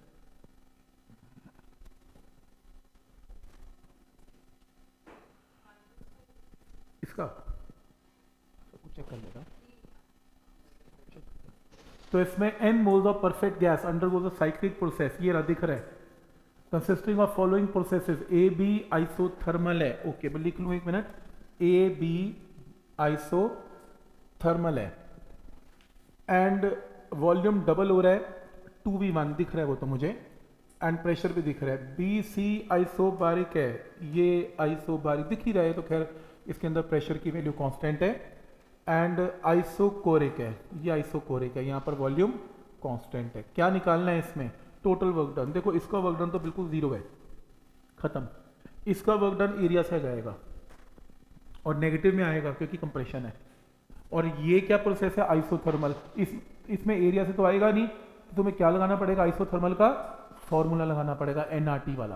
इसका कुछ चेक कर लेगा। तो इसमें n moles of perfect gas undergoes a cyclic process, ये रहा दिख रहा है, consisting of following processes, A B isothermal है, ओके मैं लिख लूँ एक मिनट, ए बी आइसोथर्मल है, एंड वॉल्यूम डबल हो रहा है, 2v1 दिख रहा है वो तो मुझे, एंड प्रेशर भी दिख रहा है, बी सी आइसोबारिक है, ये आइसोबारिक दिख ही रहा है, तो खैर इसके अंदर प्रेशर की वैल्यू कांस्टेंट है, एंड आइसोकोरिक है, ये आइसोकोरिक है, यहाँ पर वॉल्यूम कांस्टेंट है। क्या निकालना है इसमें, टोटल वर्क डन। देखो इसका वर्क डन तो बिल्कुल जीरो है, खत्म। इसका वर्क डन एरिया से जाएगा और नेगेटिव में आएगा क्योंकि कंप्रेशन है, और ये क्या प्रोसेस है, आइसोथर्मल, इसमें एरिया से तो आएगा नहीं, तो तुम्हें क्या लगाना पड़ेगा, आइसोथर्मल का फॉर्मूला लगाना पड़ेगा, एनआरटी वाला।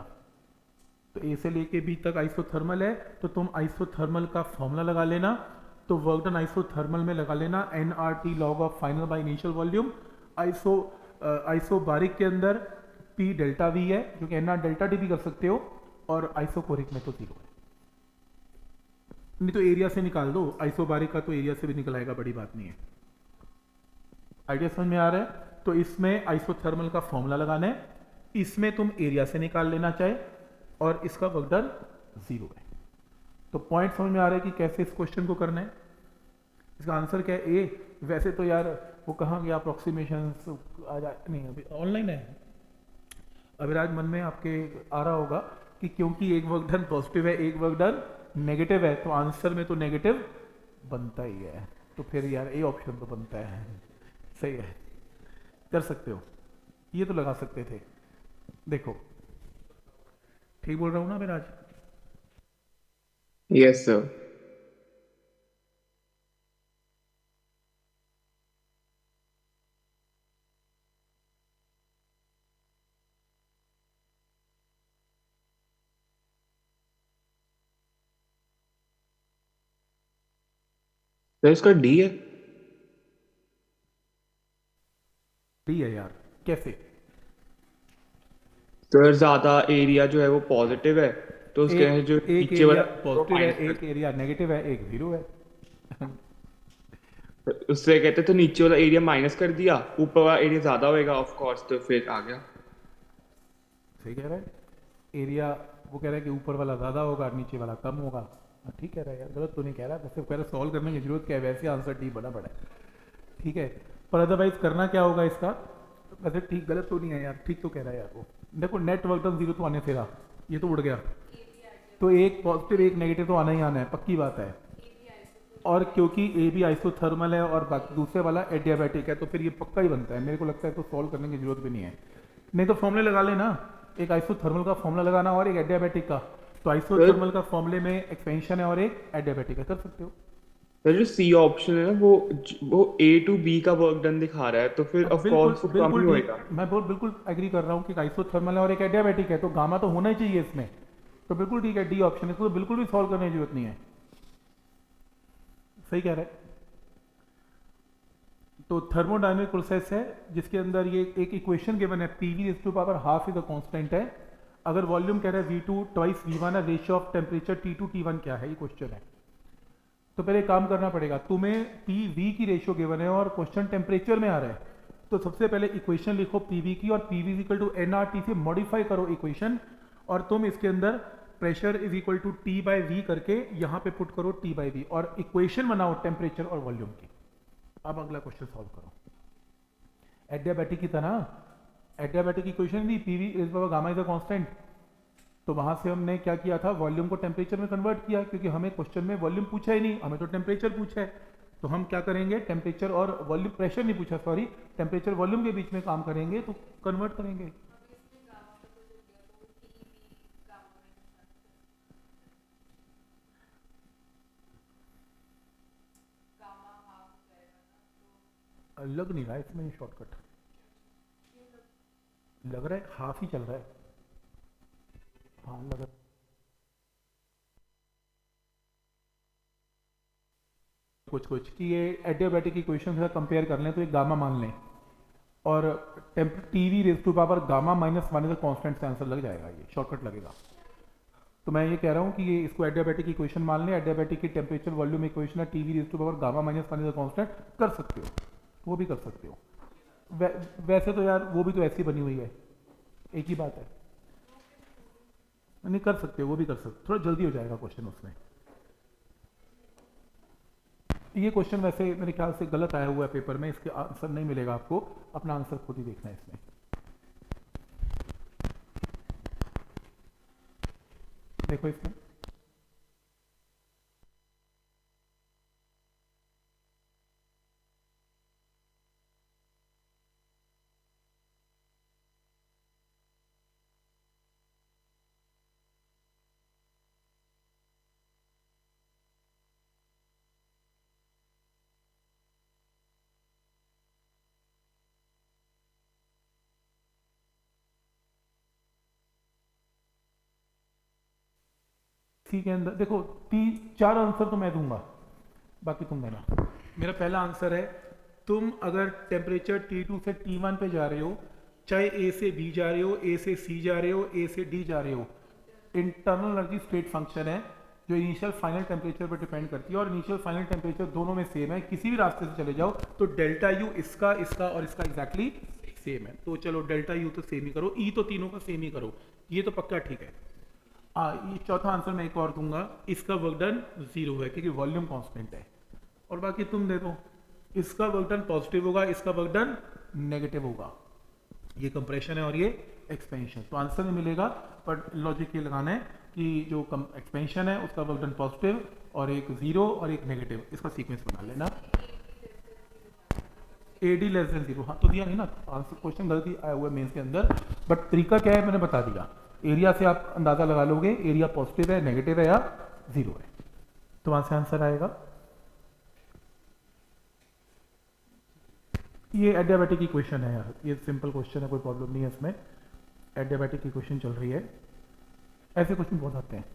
तो ए से लेके बी तक आइसोथर्मल है, तो तुम आइसोथर्मल का फॉर्मूला लगा लेना, तो वर्क डन आइसोथर्मल में लगा लेना NRT log of final by initial volume. Isobaric के अंदर पी डेल्टा वी है, क्योंकि एनआर डेल्टा डी भी कर सकते हो, और आइसोकोरिक में तो जीरो है। नहीं तो एरिया से निकाल दो, आइसोबारिक का तो एरिया से भी निकल आएगा, बड़ी बात नहीं है। आइडिया समझ में आ रहा है। तो इसमें आइसोथर्मल का फॉर्मूला लगाना है, इसमें तुम एरिया से निकाल लेना चाहे, और इसका वर्क डन जीरो है। तो पॉइंट समझ में आ रहा है कि कैसे इस क्वेश्चन को करना है। इसका आंसर क्या है, ए। वैसे तो यार वो कहाँ गया अप्रोक्सीमेशन, नहीं अभी ऑनलाइन है, अभिराज मन में आपके आ रहा होगा कि क्योंकि एक वर्क डन पॉजिटिव है एक वर्क डन नेगेटिव है, तो आंसर में तो नेगेटिव बनता ही है, तो फिर यार ए ऑप्शन तो बनता है, सही है, कर सकते हो, ये तो लगा सकते थे। देखो ठीक बोल रहा हूँ ना अभिराज? Yes sir. तो इसका डी है। डी है यार, कैसे? तो ज्यादा एरिया जो है वो पॉजिटिव है, तो उसके एक जो एक नीचे एरिया वाला वो पॉजिटिव है, माइनस कर एक एरिया नेगेटिव है, एक जीरो है। उससे कहते तो नीचे वाला एरिया माइनस कर दिया, ऊपर वाला एरिया ज्यादा होएगा ऑफ कोर्स, तो फिर आ गया। सही कह रहा है। एरिया, वो कह रहा है कि ऊपर वाला ज़्यादा होगा, नीचे वाला कम होगा। हाँ ठीक कह रहा है यार, गलत तो नहीं कह रहा, बस सिर्फ कह रहा सॉल्व करने की जरूरत क्या है, वैसे आंसर डी बना पड़ा है। ठीक है, पर अदरवाइज करना क्या होगा इसका? वैसे ठीक गलत तो नहीं है यार, ठीक तो कह रहा है यार वो। देखो नेट वर्क डन जीरो तो आने से रहा, ये तो उड़ गया। तो एक पॉजिटिव एक नेगेटिव तो आना ही आना है, पक्की बात है। और क्योंकि ए भी आइसोथर्मल है और बाकी दूसरे वाला एडियाबैटिक है, तो फिर ये पक्का ही बनता है, मेरे को लगता है तो सॉल्व करने की जरूरत भी नहीं है। नहीं तो फॉर्मूले लगा लेना, एक आइसोथर्मल का फॉर्मूला लगाना और एक एडियाबैटिक का। तो तो आइसोथर्मल का फॉर्मूले में एक्सपेंशन है और एक एडियाबैटिक है, कर सकते हो। तो जो सी ऑप्शन है ना, वो ए टू बी का वर्क डन दिखा रहा है, तो फिर अब ऑफ बिल्कुल कोर्स वो कम बिल्कुल ही ठीक, होएगा। मैं बहुत बिल्कुल एग्री कर रहा हूँ कि आइसोथर्मल है और एक एडियाबैटिक है, तो गामा तो होना ही चाहिए इसमें। तो बिल्कुल ठीक है, डी ऑप्शन है, इसको तो बिल्कुल भी सॉल्व करने की जरूरत नहीं है। सही कह रहे हैं। तो थर्मोडायनेमिक प्रोसेस है जिसके अंदर ये एक इक्वेशन गिवन है, PV raise to power half is a constant है। अगर वॉल्यूम कह रहा है V2 ट्वाइस V1 है, ratio of temperature T2 T1 क्या है, ये क्वेश्चन है। तो पहले काम करना पड़ेगा, तुम्हें पी वी की रेशियो गिवन है और क्वेश्चन टेम्परेचर में आ रहा है। तो सबसे पहले इक्वेशन लिखो पीवी की, और PV equal to N R T से मॉडिफाई करो इक्वेशन, और तुम इसके अंदर pressure is equal to T by V करके यहाँ पे पुट करो टी बाई वी, और इक्वेशन बनाओ टेम्परेचर और वॉल्यूम की। अब अगला क्वेश्चन सॉल्व करो। एडियाबैटिक की तरह एडियाबैटिक इक्वेशन थी, PV is power gamma is a constant. तो वहां से हमने क्या किया था, वॉल्यूम को टेम्परेचर में कन्वर्ट किया, क्योंकि हमें क्वेश्चन में वॉल्यूम पूछा ही नहीं, हमें तो टेम्परेचर पूछा है। तो हम क्या करेंगे, टेम्परेचर और वॉल्यूम, प्रेशर नहीं पूछा सॉरी, टेम्परेचर वॉल्यूम के बीच में काम करेंगे, तो कन्वर्ट करेंगे। लग नहीं रहा है इसमें शॉर्टकट, लग रहा है हाफ ही चल रहा है। हाँ लग रहा है। कुछ कुछ कि ये एडियाबैटिक इक्वेशन से कंपेयर कर लें, तो ये गामा मान लें, और TV raise to power gamma minus one is constant से आंसर लग जाएगा, ये शॉर्टकट लगेगा। तो मैं ये कह रहा हूँ कि ये इसको एडियाबैटिक इक्वेशन मान लें, एडियाबैटिक की टेम्परेचर वॉल्यूम इक्वेशन है TV raise to power gamma minus one is constant, कर सकते हो, वो भी कर सकते हो। वैसे तो यार वो भी तो ऐसी बनी हुई है, एक ही बात है। नहीं कर सकते हो, वो भी कर सकते, थोड़ा जल्दी हो जाएगा क्वेश्चन उसमें। ये क्वेश्चन वैसे मेरे ख्याल से गलत आया हुआ है पेपर में, इसके आंसर नहीं मिलेगा आपको, अपना आंसर खुद ही देखना है इसमें। देखो इसमें सी के अंदर देखो, तीन चार आंसर तो मैं दूंगा, बाकी तुम देना। मेरा पहला आंसर है, तुम अगर टेम्परेचर T2 से T1 पे जा रहे हो, चाहे ए से बी जा रहे हो, ए से सी जा रहे हो, ए से डी जा रहे हो, इंटरनल एनर्जी स्टेट फंक्शन है जो इनिशियल फाइनल टेम्परेचर पर डिपेंड करती है, और इनिशियल फाइनल टेम्परेचर दोनों में सेम है, किसी भी रास्ते से चले जाओ तो डेल्टा यू इसका इसका और इसका एग्जैक्टली सेम है। तो चलो डेल्टा यू तो सेम ही करो, ई तो तीनों का सेम ही करो, ये तो पक्का ठीक है। ये चौथा आंसर मैं एक और दूंगा, इसका वर्क डन जीरो है क्योंकि वॉल्यूम कांस्टेंट है, और बाकी तुम दे दो। इसका वर्क डन पॉजिटिव होगा, इसका वर्क डन नेगेटिव होगा, ये कंप्रेशन है और ये एक्सपेंशन, तो आंसर नहीं मिलेगा। पर लॉजिक ये लगाना है कि जो एक्सपेंशन है उसका वर्क डन पॉजिटिव, और एक जीरो और एक नेगेटिव, इसका सीक्वेंस बना लेना। एडी लेस देन जीरो, हाँ तो दिया नहीं ना आंसर, क्वेश्चन गलती आया हुआ है मेंस के अंदर, बट तरीका क्या है मैंने बता दिया। एरिया से आप अंदाजा लगा लोगे, एरिया पॉजिटिव है, नेगेटिव है या जीरो है, तो वहां से आंसर आएगा। ये एडियाबैटिक इक्वेशन है यार, ये सिंपल क्वेश्चन है, कोई प्रॉब्लम नहीं है इसमें, एडियाबैटिक इक्वेशन चल रही है, ऐसे क्वेश्चन बहुत आते हैं।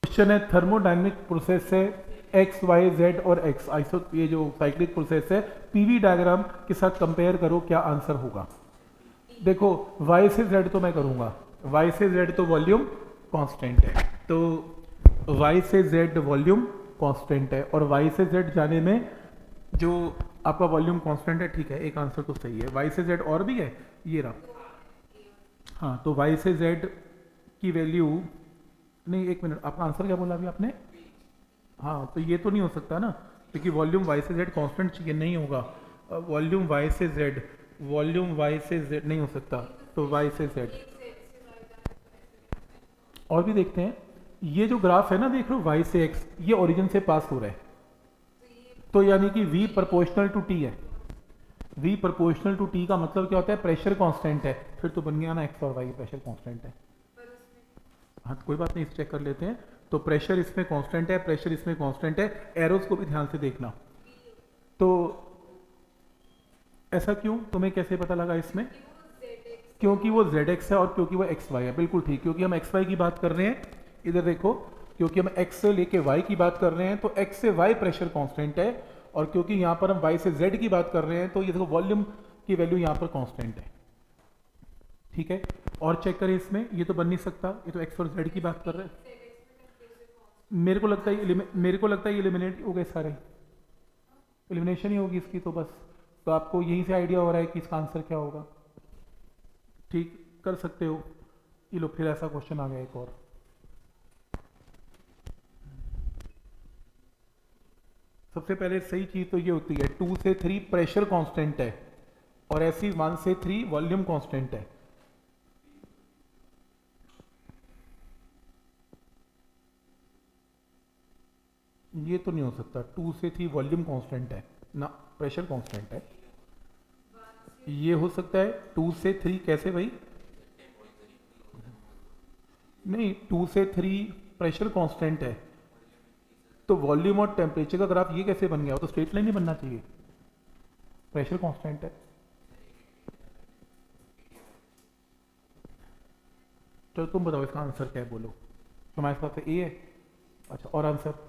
क्वेश्चन है थर्मोडायनेमिक प्रोसेस से एक्स वाई जेड और एक्स आइसो ये जो साइक्लिक प्रोसेस है पीवी डायग्राम के साथ कंपेयर करो, क्या आंसर होगा। देखो वाई से जेड तो मैं करूंगा, वाई से जेड तो वॉल्यूम कांस्टेंट है, तो वाई से जेड वॉल्यूम कांस्टेंट है और वाई से जेड जाने में जो आपका वॉल्यूम कांस्टेंट है, ठीक है एक आंसर तो सही है। वाई से जेड और भी है, ये रहा, हाँ तो वाई से जेड की वैल्यू नहीं, एक मिनट आपका आंसर क्या बोला अभी आपने, हाँ तो ये तो नहीं हो सकता ना, क्योंकि वॉल्यूम वाई से जेड कांस्टेंट चाहिए, नहीं होगा। वॉल्यूम वाई से जेड, वॉल्यूम वाई से जेड नहीं हो सकता, तो वाई से जेड। और भी देखते हैं, ये जो ग्राफ है ना देख लो वाई से एक्स, ये ओरिजिन से पास हो रहा है, तो यानी कि v प्रोपोर्शनल टू t है। v प्रोपोर्शनल टू t का मतलब क्या होता है, प्रेशर कांस्टेंट है, फिर तो बन गया ना x और y प्रेशर कांस्टेंट है। हाँ तो कोई बात नहीं, इस चेक कर लेते हैं। तो प्रेशर इसमें कांस्टेंट है, प्रेशर इसमें कांस्टेंट है, एरोस को भी ध्यान से देखना। तो ऐसा क्यों, तुम्हें कैसे पता लगा इसमें, क्योंकि वो zx है और क्योंकि वो xy है, बिल्कुल ठीक, क्योंकि हम xy की बात कर रहे हैं, इधर देखो, क्योंकि हम x से लेके y की बात कर रहे हैं तो x से y प्रेशर कांस्टेंट है, और क्योंकि यहाँ पर हम y से z की बात कर रहे हैं तो ये देखो वॉल्यूम की वैल्यू यहाँ पर कांस्टेंट है, ठीक है। और चेक करें इसमें, ये तो बन नहीं सकता, ये तो x और z की बात कर रहे हैं। मेरे को लगता है ये एलिमिनेट हो गए सारे, एलिमिनेशन ही होगी इसकी, तो बस तो आपको यहीं से आइडिया हो रहा है कि इसका आंसर क्या होगा, ठीक कर सकते हो। ये लो फिर ऐसा क्वेश्चन आ गया एक और, सबसे पहले सही चीज तो ये होती है 2 से 3 प्रेशर कांस्टेंट है और ऐसी 1 से 3 वॉल्यूम कांस्टेंट है। ये तो नहीं हो सकता, 2 से 3 वॉल्यूम कांस्टेंट है ना, प्रेशर कांस्टेंट है। ये हो सकता है 2 से 3 कैसे भाई, नहीं 2 से 3 प्रेशर कांस्टेंट है, तो वॉल्यूम और टेम्परेचर का ग्राफ ये कैसे बन गया, वो तो स्ट्रेट लाइन ही बनना चाहिए, प्रेशर कांस्टेंट है। चलो तुम बताओ इसका आंसर क्या है, बोलो तुम्हारे हिसाब से ए है, अच्छा और आंसर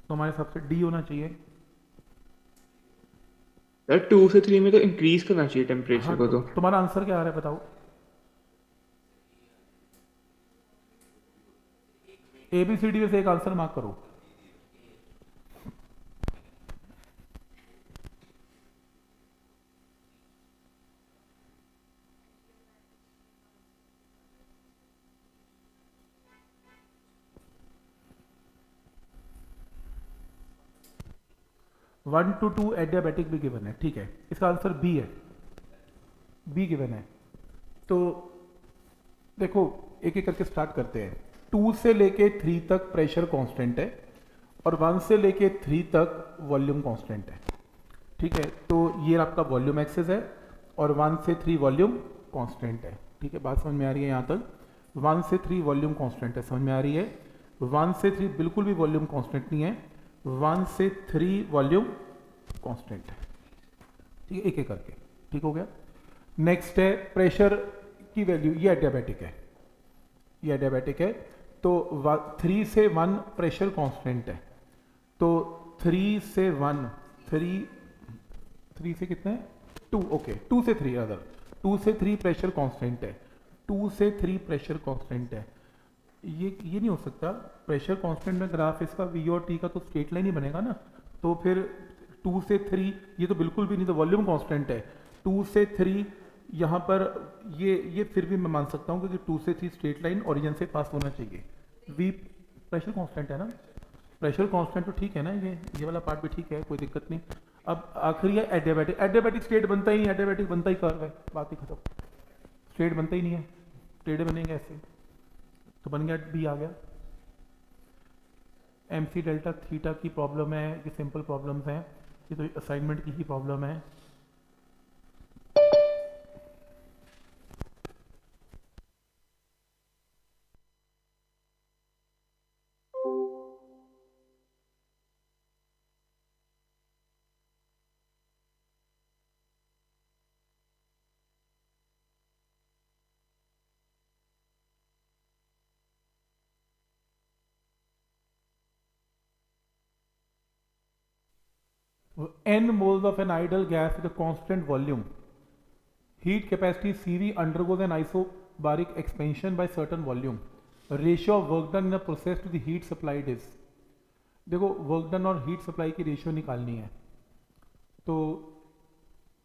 तुम्हारे हिसाब से डी होना चाहिए। यार 2 से 3 में तो इंक्रीज करना चाहिए टेम्परेचर हाँ को, तो तो तुम्हारा आंसर क्या आ रहा है बताओ, ए बी सी डी में से एक आंसर मार्क करो। वन टू टू एडियाबेटिक भी गिवन है, ठीक है, इसका आंसर बी है, बी गिवन है। तो देखो एक एक करके स्टार्ट करते हैं, 2 से लेके 3 तक प्रेशर कांस्टेंट है और 1 से लेके 3 तक वॉल्यूम कांस्टेंट है, ठीक है। तो ये आपका वॉल्यूम एक्सेस है और 1 से 3 वॉल्यूम कांस्टेंट है, ठीक है, बात समझ में आ रही है यहाँ तक। 1 से 3 वॉल्यूम कांस्टेंट है, समझ में आ रही है। 1 से 3 बिल्कुल भी वॉल्यूम कांस्टेंट नहीं है, 1 से 3 वॉल्यूम कांस्टेंट है, ठीक है, एक एक करके, ठीक हो गया। नेक्स्ट है प्रेशर की वैल्यू, ये एडियाबेटिक है, ये एडियाबेटिक है, तो 3 से 1 प्रेशर कांस्टेंट है, तो 3 से 1 3 से कितने 2, ओके 2 से 3 अदर 2 से 3 प्रेशर कांस्टेंट है, 2 से 3 प्रेशर कांस्टेंट है। ये नहीं हो सकता, प्रेशर कांस्टेंट में ग्राफ इसका वी और टी का तो स्ट्रेट लाइन ही बनेगा ना, तो फिर 2 से 3 ये तो बिल्कुल भी नहीं, तो वॉल्यूम कांस्टेंट है। 2 से 3 यहाँ पर ये फिर भी मैं मान सकता हूँ क्योंकि 2 से 3 स्ट्रेट लाइन ओरिजिन से पास होना चाहिए। वी प्रेशर कांस्टेंट है ना, प्रेशर कांस्टेंट तो ठीक है ना, ये वाला पार्ट भी ठीक है, कोई दिक्कत नहीं। अब आखिरी है एडियाबेटिक, एडियाबेटिक स्टेट बनता ही नहीं, एडियाबेटिक बनता ही कर्व है, बात ही खत्म, स्ट्रेट बनता ही नहीं है, टेढ़े बनेंगे ऐसे, तो बन गया बी आ गया। एम सी डेल्टा थीटा की प्रॉब्लम है, ये सिंपल प्रॉब्लम्स हैं, ये तो असाइनमेंट की ही प्रॉब्लम है। n moles of an ideal gas with a constant volume, heat capacity CV undergoes an isobaric expansion by certain volume, ratio of work done in a process to the heat supplied is. देखो work done और heat supply की ratio निकालनी है, तो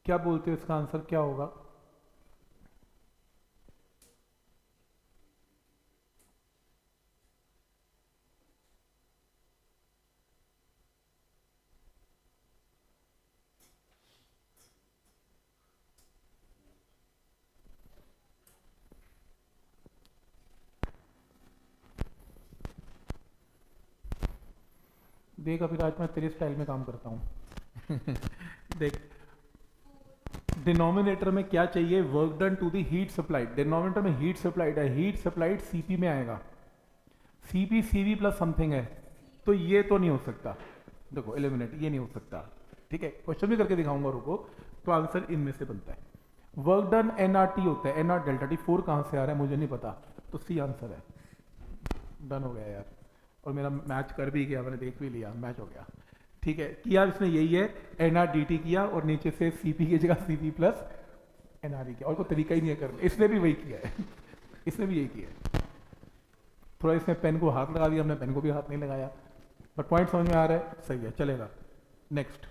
क्या बोलते हो इसका आंसर क्या होगा? देख अभी आज मैं तेरे स्टाइल में काम करता हूँ देख डिनोमिनेटर में क्या चाहिए? Work done to the heat supplied. Denominator में हीट सप्लाइड है, हीट सप्लाइड सीपी में आएगा, सीपी सीवी प्लस समथिंग है, तो ये तो नहीं हो सकता। देखो एलिमिनेट, ये नहीं हो सकता, ठीक है, क्वेश्चन भी करके दिखाऊंगा, रुको। तो आंसर इनमें से बनता है। वर्क डन एनआरटी होता है, एनआर डेल्टा टी, 4 कहाँ से आ रहा है मुझे नहीं पता, तो सी आंसर है। डन हो गया यार, और मेरा मैच कर भी गया, मैंने देख भी लिया, मैच हो गया, ठीक है। किया इसने यही है, एनआर डी किया और नीचे से सीपी की जगह सीपी प्लस एनआर किया, और कोई तरीका ही नहीं है करने। इसने भी वही किया है इसने भी यही किया है। थोड़ा इसने पेन को हाथ लगा दिया, हमने पेन को भी हाथ नहीं लगाया, बट पॉइंट समझ में आ रहा है, सही है, चलेगा। Next,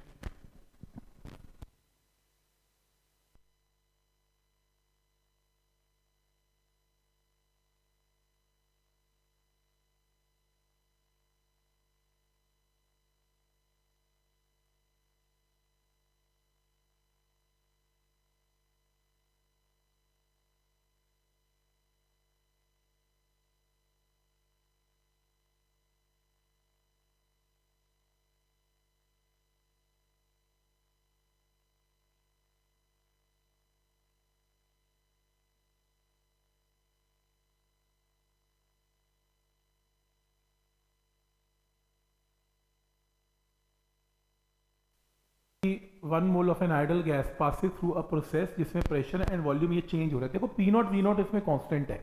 one mole of an ideal gas passes through a process जिसमें प्रेशर एंड वॉल्यूम ये चेंज हो रहा है। देखो पी नॉट वी नॉट इसमें कांस्टेंट है,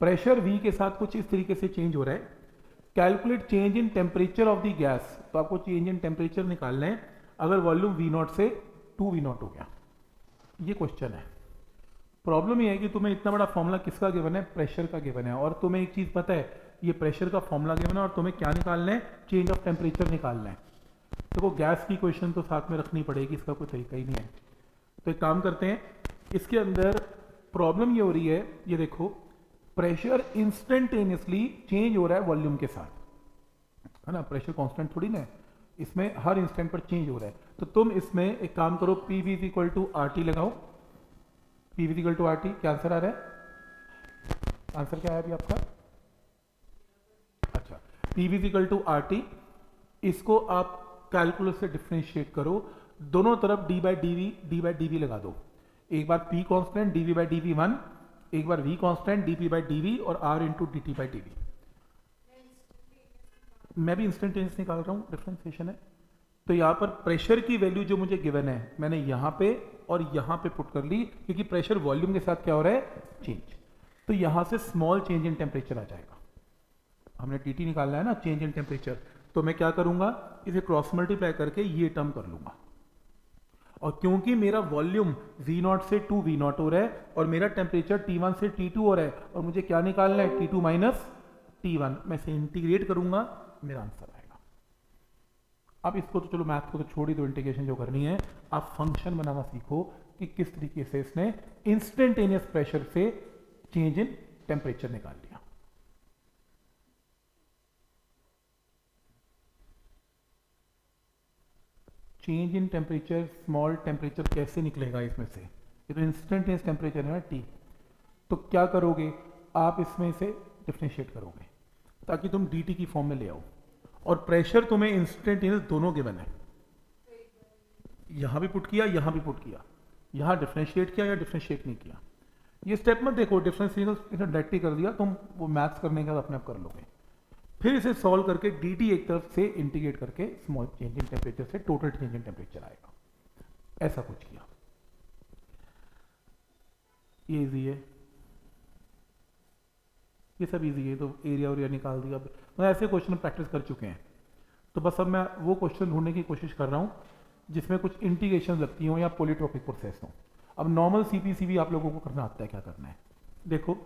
प्रेशर वी के साथ कुछ इस तरीके से चेंज हो रहा है। Calculate change in temperature of the gas, तो आपको चेंज इन टेम्परेचर निकालना है अगर वॉल्यूम वी नॉट से 2 वी नॉट हो गया, ये क्वेश्चन है। प्रॉब्लम ये है कि तुम्हें इतना बड़ा फॉर्मूला किसका गिवन है? प्रेशर का गिवन है, और तुम्हें एक चीज पता है, ये प्रेशर का फॉर्मूला गिवन है और तुम्हें क्या निकालना है? चेंज ऑफ टेम्परेचर निकालना है। देखो गैस की क्वेश्चन तो साथ में रखनी पड़ेगी, इसका कोई तरीका ही नहीं है। तो एक काम करते हैं, इसके अंदर प्रॉब्लम ये हो रही है, ये देखो प्रेशर इंस्टेंटेनियसली चेंज हो रहा है वॉल्यूम के साथ, है ना, प्रेशर कांस्टेंट थोड़ी ना है, इसमें हर इंस्टेंट पर चेंज हो रहा है। तो तुम इसमें एक काम करो, P V is equal to R T लगाओ, P V is equal to R T, क्या आंसर आ रहा है? आंसर क्या है अभी आपका? अच्छा, P V is equal to R T, इसको आप कैलकुलस से डिफ्रेंशिएट करो, दोनों तरफ डी बाई डी वी लगा दो। एक बार P constant D V by D V 1, एक बार V constant D P by D V और R into D T by D V. मैं भी इंस्टेंटेनियस निकाल रहा हूँ, डिफ्रेंसिएशन है। तो यहाँ पर प्रेशर की वैल्यू जो मुझे गिवन है, मैंने यहाँ पे और यहाँ पे पुट कर ली, क्योंकि प्रेशर वॉल्यूम के साथ क्या हो रहा है? चेंज। तो यहाँ से स्मॉल चेंज इन टेम्परेचर आ जाएगा। हमने टी टी निकालना है ना, चेंज इन टेम्परेचर, तो मैं क्या करूंगा, इसे क्रॉस मल्टीप्लाई करके ये टर्म कर लूंगा। और क्योंकि मेरा वॉल्यूम V0 से 2 V0 हो रहा है और मेरा टेम्परेचर T1 से T2 हो रहा है, और मुझे क्या निकालना है? T2 माइनस T1, मैं इसे इंटीग्रेट करूंगा, मेरा आंसर आएगा। अब इसको तो चलो मैथ को तो छोड़ ही दो, इंटीग्रेशन जो करनी है, आप फंक्शन बनाना सीखो कि किस तरीके से इसने इंस्टेंटेनियस प्रेशर से चेंज इन टेम्परेचर निकाल लिया। Change in temperature, small temperature कैसे निकलेगा इसमें से? ये तो इंस्टेंटेनियस टेम्परेचर है ना टी। तो क्या करोगे आप, इसमें से डिफ्रेंशिएट करोगे ताकि तुम dt की फॉर्म में ले आओ, और प्रेशर तुम्हें इंस्टेंटेनियस दोनों गिवन है, यहां भी पुट किया, यहां भी पुट किया, यहां डिफ्रेंशिएट किया या डिफ्रेंशिएट नहीं किया। ये स्टेप मत देखो, डिफरेंशिएशन डायरेक्टली कर दिया, तुम वो मैथ्स करने के बाद अपने आप कर लोगे। फिर इसे सॉल्व करके dt एक तरफ से इंटीग्रेट करके स्मॉल चेंज इन टेम्परेचर से टोटल चेंज इन टेम्परेचर आएगा, ऐसा कुछ किया। ये इजी है, ये सब इजी है। तो एरिया और निकाल दिया, मैं ऐसे क्वेश्चन प्रैक्टिस कर चुके हैं। तो बस अब मैं वो क्वेश्चन ढूंढने की कोशिश कर रहा हूँ जिसमें कुछ इंटीग्रेशन लगती हो या पॉलीट्रोपिक प्रोसेस हो। अब नॉर्मल सीपीसीबी आप लोगों को करना आता है, क्या करना है, देखो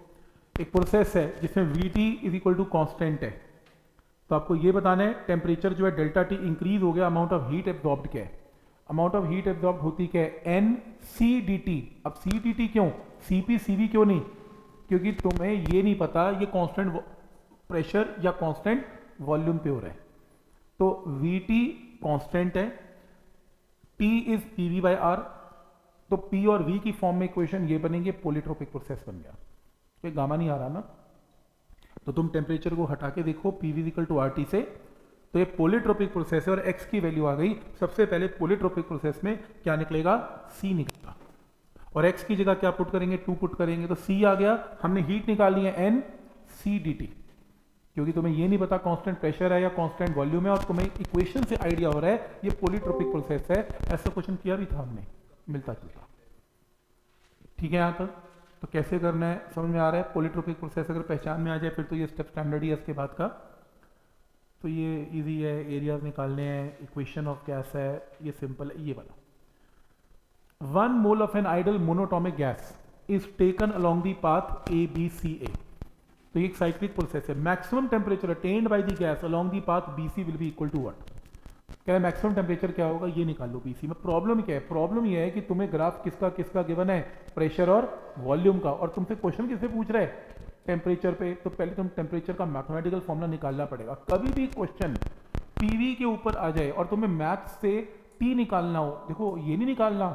एक प्रोसेस है जिसमें V T is equal to constant है, तो आपको ये बताना है टेम्परेचर जो है डेल्टा टी इंक्रीज हो गया, अमाउंट ऑफ हीट एब्जॉर्ब्ड क्या है, अमाउंट ऑफ हीट एब्जॉर्ब होती क्या है, एन सी डी टी। अब सी डी टी क्यों, सी पी सी वी क्यों नहीं, क्योंकि तुम्हें ये नहीं पता ये कांस्टेंट प्रेशर या कांस्टेंट वॉल्यूम पे हो रहा है। तो वी टी कॉन्स्टेंट है, P is P V by R, तो P और V की फॉर्म में इक्वेशन ये बनेंगे, पॉलीट्रोपिक प्रोसेस बन गया। तो गामा नहीं आ रहा ना, तो तुम टेम्परेचर को हटा के देखो P V equal to R T से, तो ये पॉलीट्रोपिक प्रोसेस है और x की वैल्यू आ गई। सबसे पहले पॉलीट्रोपिक प्रोसेस में क्या निकलेगा, C निकलेगा, और x की जगह क्या पुट करेंगे, 2 पुट करेंगे, तो C आ गया। हमने हीट निकालनी है N C dt, क्योंकि तुम्हें ये नहीं पता कांस्टेंट प्रेशर है या कांस्टेंट वॉल्यूम है, और तुम्हें इक्वेशन से आइडिया हो रहा है ये पॉलीट्रोपिक प्रोसेस है। ऐसा क्वेश्चन किया भी था हमने, मिलता जुलता, ठीक है। यहाँ तक तो कैसे करना है समझ में आ रहा है। पॉलीट्रोपिक प्रोसेस अगर पहचान में आ जाए फिर तो ये स्टेप स्टैंडर्ड ही है इसके बाद का, तो ये इजी है, एरियाज निकालने हैं, इक्वेशन ऑफ गैस है, ये सिंपल है। ये वाला 1 mole of an ideal monatomic gas is taken along the path A B C A, तो ये एक साइक्लिक प्रोसेस है। Maximum temperature attained by the gas along the path B C will be equal to what, क्या है maximum temperature क्या होगा, ये निकाल लो बीसी में। प्रॉब्लम क्या है, प्रॉब्लम ये है कि तुम्हें ग्राफ किसका किसका गिवन है, प्रेशर और वॉल्यूम का, और तुमसे क्वेश्चन किससे पूछ रहे हैं, टेम्परेचर पे। तो पहले तुम टेम्परेचर का मैथमेटिकल फॉर्मूला निकालना पड़ेगा। कभी भी क्वेश्चन पीवी के ऊपर आ जाए और तुम्हें मैथ्स से टी निकालना हो, देखो ये नहीं निकालना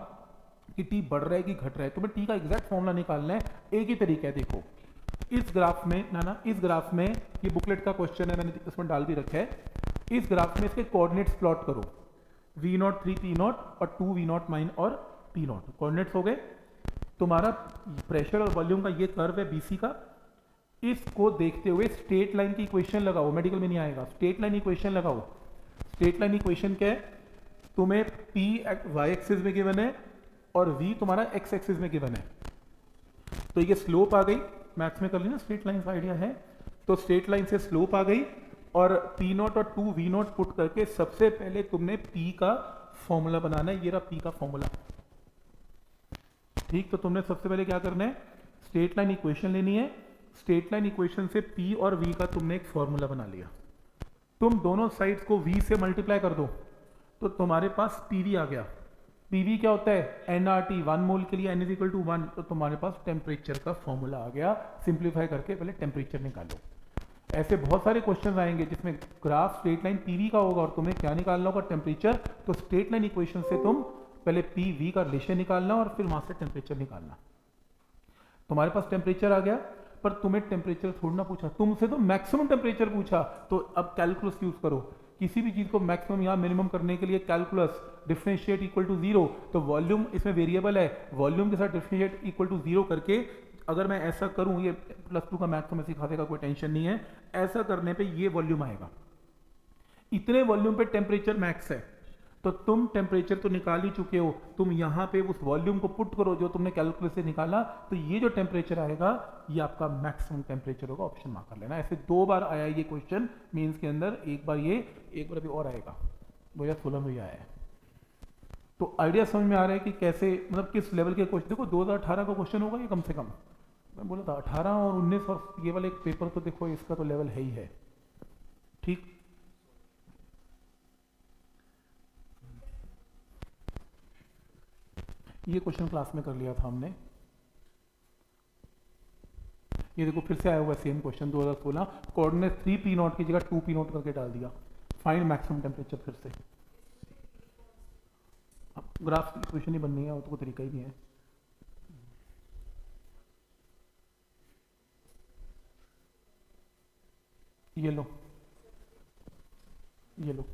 कि टी बढ़ रहा है कि घट रहा है, तुम्हें टी का एग्जैक्ट फॉर्मूला निकालना है। एक ही तरीका है, देखो इस ग्राफ में ना इस ग्राफ में, ये बुकलेट का क्वेश्चन है, मैंने इसमें डाल भी रखा है। इस ग्राफ में इसके कोऑर्डिनेट्स प्लॉट करो, V0 3 P0 और 2 V0 माइन और P0 कोऑर्डिनेट्स हो गए। तुम्हारा प्रेशर और वॉल्यूम का ये कर्व है BC का, इसको देखते हुए स्ट्रेट लाइन की इक्वेशन लगाओ, मेडिकल में नहीं आएगा, स्ट्रेट लाइन इक्वेशन लगाओ। स्ट्रेट लाइन इक्वेशन क्या है, तुम्हें P y एक्सिस में गिवन है और V तुम्हारा x एक्सिस में गिवन है, तो ये स्लोप आ गई, मैथ्स में कर ली ना, स्ट्रेट लाइन का आइडिया है, तो स्ट्रेट लाइन से स्लोप आ गई, और P0 और 2 V0 पुट करके सबसे पहले तुमने P का फॉर्मूला बनाना है। ये रहा P का फॉर्मूला, ठीक। तो तुमने सबसे पहले क्या करना है, स्ट्रेट लाइन इक्वेशन लेनी है। स्ट्रेट लाइन इक्वेशन से P और V का तुमने एक फॉर्मूला बना लिया। तुम दोनों साइड्स को V से मल्टीप्लाई कर दो, तो तुम्हारे पास PV आ गया। PV क्या होता है, nRT, 1 मोल के लिए n इज इक्वल टू 1, तो तुम्हारे पास टेम्परेचर का फॉर्मूला आ गया। सिंप्लीफाई करके पहले टेम्परेचर निकालो। ऐसे बहुत सारे क्वेश्चन आएंगे जिसमें ग्राफ स्ट्रेट लाइन पीवी का होगा और तुम्हें क्या निकालना होगा, टेम्परेचर। तो स्ट्रेट लाइन इक्वेशन से तुम पहले पीवी का रिलेशन निकालना और फिर वहां से टेम्परेचर निकालना। तुम्हारे पास टेम्परेचर आ गया, पर तुम्हें टेम्परेचर थोड़ा ना पूछा, तुमसे तो मैक्सिमम टेम्परेचर पूछा। तो अब कैलकुलस यूज करो, किसी भी चीज को मैक्सिमम या मिनिमम करने के लिए कैलकुलस, डिफरेंशिएट इक्वल टू 0, तो वॉल्यूम इसमें वेरिएबल है, वॉल्यूम के साथ डिफरेंशिएट इक्वल टू 0 करके अगर मैं ऐसा करूं, ये +2 का मैथ्स में सिखा देगा, कोई टेंशन नहीं है। ऐसा करने पे ये वॉल्यूम आएगा, इतने वॉल्यूम पे टेम्परेचर मैक्स है, तो तुम टेम्परेचर तो निकाल ही चुके हो, तुम यहां पे उस वॉल्यूम को पुट करो जो तुमने कैलकुलेट से निकाला, तो ये जो टेम्परेचर आएगा ये आपका मैक्सिमम टेम्परेचर होगा। ऑप्शन मार्क कर लेना। ऐसे 2 बार आया ये क्वेश्चन मेंस के अंदर, एक बार ये, एक बार अभी और आएगा, 2016 में आया है। तो आइडिया समझ में आ रहा है कि कैसे, मतलब किस लेवल के क्वेश्चन। देखो 2018 का क्वेश्चन होगा ये कम से कम, मैं बोला था 18 और 19 और ये वाला एक पेपर, तो देखो इसका तो लेवल है ही है, ठीक। ये क्वेश्चन क्लास में कर लिया था हमने। ये देखो फिर से आया हुआ सेम क्वेश्चन 2016, कोऑर्डिनेट 3 P0 की जगह 2 P0 करके डाल दिया, फाइंड मैक्सिमम टेम्परेचर। फिर से अब ग्राफ की इक्वेशन ही बननी है, वो तो कोई तरीका ही नहीं है। ये लो, ये लो,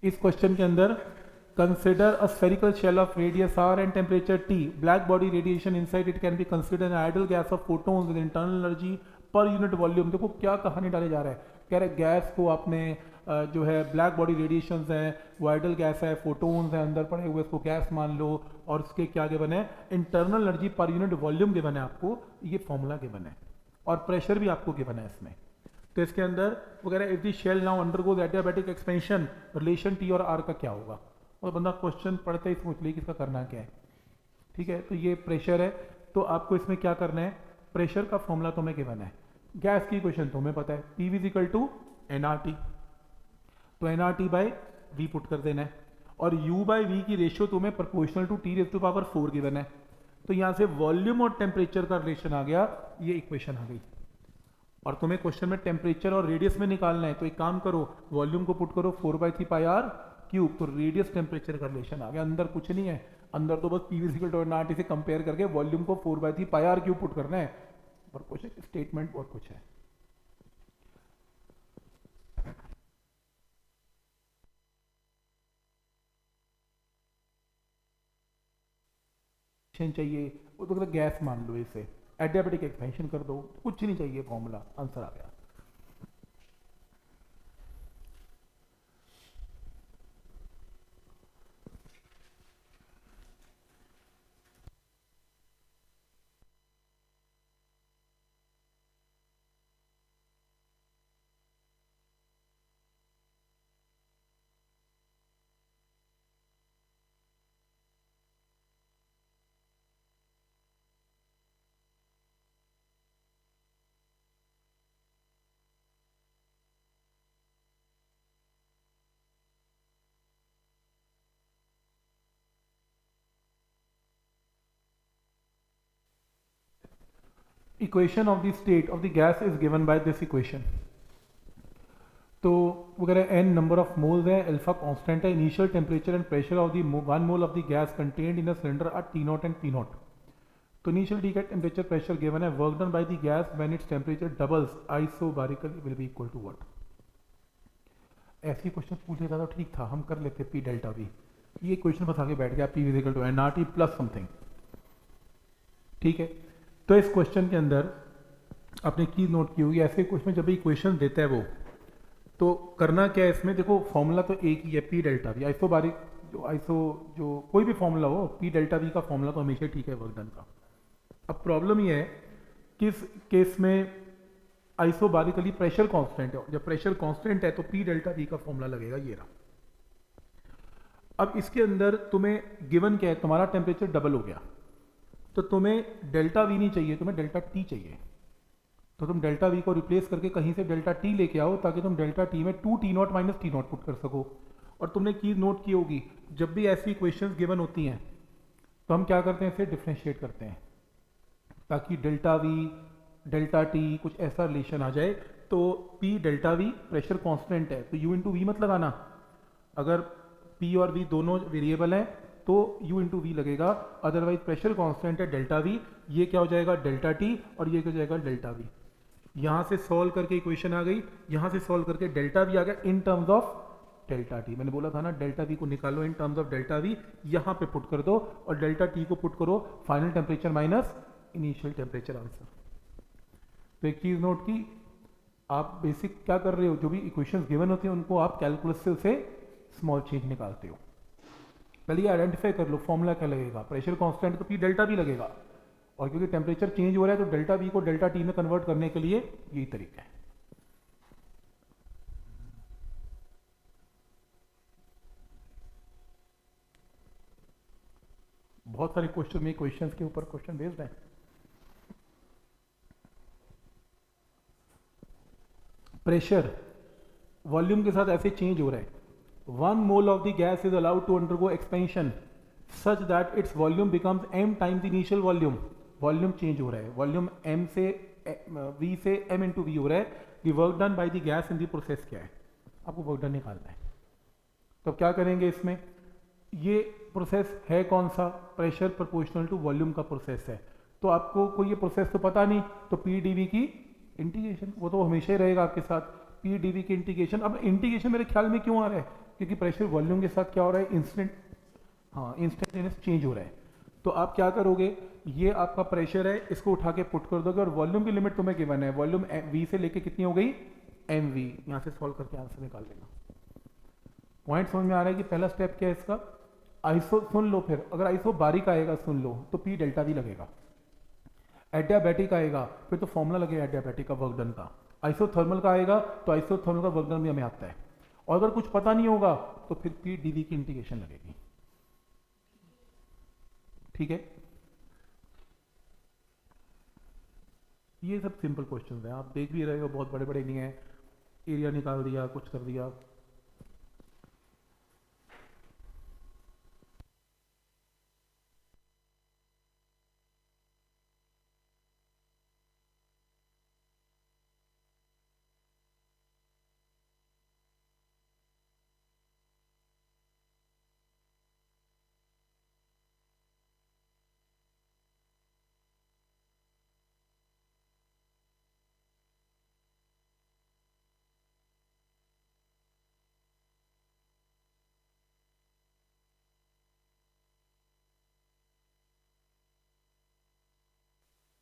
इस क्वेश्चन के अंदर consider a spherical shell of radius r and temperature T, black body radiation inside it can be consider an ideal gas of photons with internal energy per unit volume. देखो क्या कहानी डाले जा रहा है, कह रहे गैस को आपने जो है ब्लैक बॉडी रेडिएशंस है, वो आइडल गैस है, फोटोन्स है अंदर पड़े हुए, इसको गैस मान लो, और उसके क्या गिवन है, internal energy per unit volume given है आपको, ये फॉर्मूला गिवन है, और प्रेशर भी आपको गिवन है इसमें। तो इसके अंदर वगैरह if the shell now undergoes adiabatic expansion, relation T और आर का क्या होगा, और बंदा क्वेश्चन पढ़ते ही सोच ले कि इसका करना क्या है। ठीक है, तो ये प्रेशर है, तो आपको इसमें क्या करना है, प्रेशर का फॉर्मूला तुम्हें गिवन है, गैस की इक्वेशन तुम्हें पता है, P is equal to N R T, तो N R T by V put कर देना है, और यू बाई वी की रेशियो तुम्हें proportional to T raise to power 4 given है। तो यहाँ से वॉल्यूम और टेम्परेचर का रिलेशन आ गया, ये इक्वेशन आ गई, और तुम्हें क्वेश्चन में टेम्परेचर और रेडियस में निकालना है, तो एक काम करो, वॉल्यूम को पुट करो 4/3 पाई आर क्यूब, तो रेडियस टेम्परेचर का रिलेशन आ गया, अंदर कुछ नहीं है, अंदर तो बस P equal to N R T से कंपेयर करके वॉल्यूम को 4/3 पाई आर क्यूब पुट करना है, और कुछ स्टेटमेंट बहुत कुछ है। चाहिए वो तो गैस मान लो, इसे एडियाबैटिक एक्सपेंशन कर दो, कुछ नहीं चाहिए, फॉर्मूला आंसर आ गया। Equation of the state of the gas is given by this equation. तो वगैरह एन नंबर ऑफ मोल्स है, अल्फा कांस्टेंट है, initial temperature and pressure of the 1 mole of the gas contained in a cylinder R T naught and P naught. तो initial temperature pressure given है, work done by the gas when its temperature doubles isobarically will be equal to what. ऐसे question पूछ लेता तो ठीक था, हम कर लेते पी डेल्टा वी, ये क्वेश्चन बस आगे बैठ गया, P is equal to N R T plus something. ठीक है, तो इस क्वेश्चन के अंदर आपने की नोट की होगी, ऐसे क्वेश्चन जब इक्वेशन देता है वो, तो करना क्या है इसमें, देखो फॉर्मूला तो एक ही है, पी डेल्टा वी, जो कोई भी फॉर्मूला हो, पी डेल्टा वी का फॉर्मूला तो हमेशा ठीक है वर्क डन का। अब प्रॉब्लम ये है किस केस में आइसोबारिकली प्रेशर कांस्टेंट है, जब प्रेशर कांस्टेंट है तो पी डेल्टा वी का फॉर्मूला लगेगा, ये रहा। अब इसके अंदर तुम्हें गिवन क्या है, तुम्हारा टेम्परेचर डबल हो गया, तो तुम्हें डेल्टा वी नहीं चाहिए, तुम्हें डेल्टा टी चाहिए, तो तुम डेल्टा वी को रिप्लेस करके कहीं से डेल्टा टी लेके आओ, ताकि तुम डेल्टा टी में 2 T not minus T not put कर सको। और तुमने की नोट की होगी, जब भी ऐसी इक्वेशंस गिवन होती हैं तो हम क्या करते हैं, इसे डिफ्रेंशिएट करते हैं, ताकि डेल्टा वी डेल्टा टी कुछ ऐसा रिलेशन आ जाए। तो P delta we pressure constant है, तो यू इंटू वी मत लगाना, अगर पी और वी दोनों वेरिएबल हैं तो u इंटू वी लगेगा, अदरवाइज प्रेशर कांस्टेंट है डेल्टा वी, ये क्या हो जाएगा डेल्टा टी, और ये क्या हो जाएगा डेल्टा वी। यहाँ से सॉल्व करके इक्वेशन आ गई, यहाँ से सॉल्व करके डेल्टा वी आ गया in terms of delta T. मैंने बोला था ना डेल्टा वी को निकालो in terms of delta we, यहाँ पे पुट कर दो, और डेल्टा टी को पुट करो final temperature minus initial temperature answer. तो एक चीज़ नोट की, आप बेसिक क्या कर रहे हो, जो भी इक्वेशंस गिवन होती हैं उनको आप कैलकुलस से स्मॉल चेंज निकालते हो। पहले ये आइडेंटिफाई कर लो फॉर्मूला क्या लगेगा, प्रेशर कांस्टेंट तो पी डेल्टा भी लगेगा, और क्योंकि टेम्परेचर चेंज हो रहा है तो डेल्टा वी को डेल्टा टी में कन्वर्ट करने के लिए यही तरीका है। बहुत सारे क्वेश्चन में क्वेश्चंस के ऊपर क्वेश्चन बेस्ड है। प्रेशर वॉल्यूम के साथ ऐसे चेंज हो रहा है, 1 mole of the gas is allowed to undergo expansion such that its volume becomes m times the initial volume। Volume change हो रहा है, वॉल्यूम m से v से m इंटू वी हो रहा है। the work done by the gas in the process क्या है, आपको वर्क डन निकालना है। तो क्या करेंगे इसमें, ये प्रोसेस है कौन सा, प्रेशर प्रोपोर्शनल टू वॉल्यूम का प्रोसेस है, तो आपको कोई ये प्रोसेस तो पता नहीं, तो पी डी वी की इंटीग्रेशन वो तो हमेशा ही रहेगा आपके साथ, पी डी वी की इंटीग्रेशन। अब इंटीग्रेशन मेरे ख्याल में क्यों आ रहा है, क्योंकि प्रेशर वॉल्यूम के साथ क्या हो रहा है, इंस्टेंटेनियस चेंज हो रहा है। तो आप क्या करोगे, ये आपका प्रेशर है, इसको उठा के पुट कर दोगे और वॉल्यूम की लिमिट तुम्हें गिवन है, वॉल्यूम वी से लेके कितनी हो गई, एम वी। यहाँ से सॉल्व करके आंसर निकाल लेना। पॉइंट समझ में आ रहा है कि पहला स्टेप क्या है इसका, आइसो सुन लो, फिर अगर आइसो बारीक आएगा सुन लो तो पी डेल्टा वी लगेगा। एडियाबैटिक आएगा फिर तो फॉर्मूला लगेगा एडियाबैटिक का वर्क डन का। आइसोथर्मल का आएगा तो आइसोथर्मल का वर्क डन भी हमें आता है। और अगर कुछ पता नहीं होगा तो फिर पी डी वी की इंटीग्रेशन लगेगी। ठीक है, ये सब सिंपल क्वेश्चन हैं, आप देख भी रहे हो, बहुत बड़े बड़े नहीं है। एरिया निकाल दिया, कुछ कर दिया।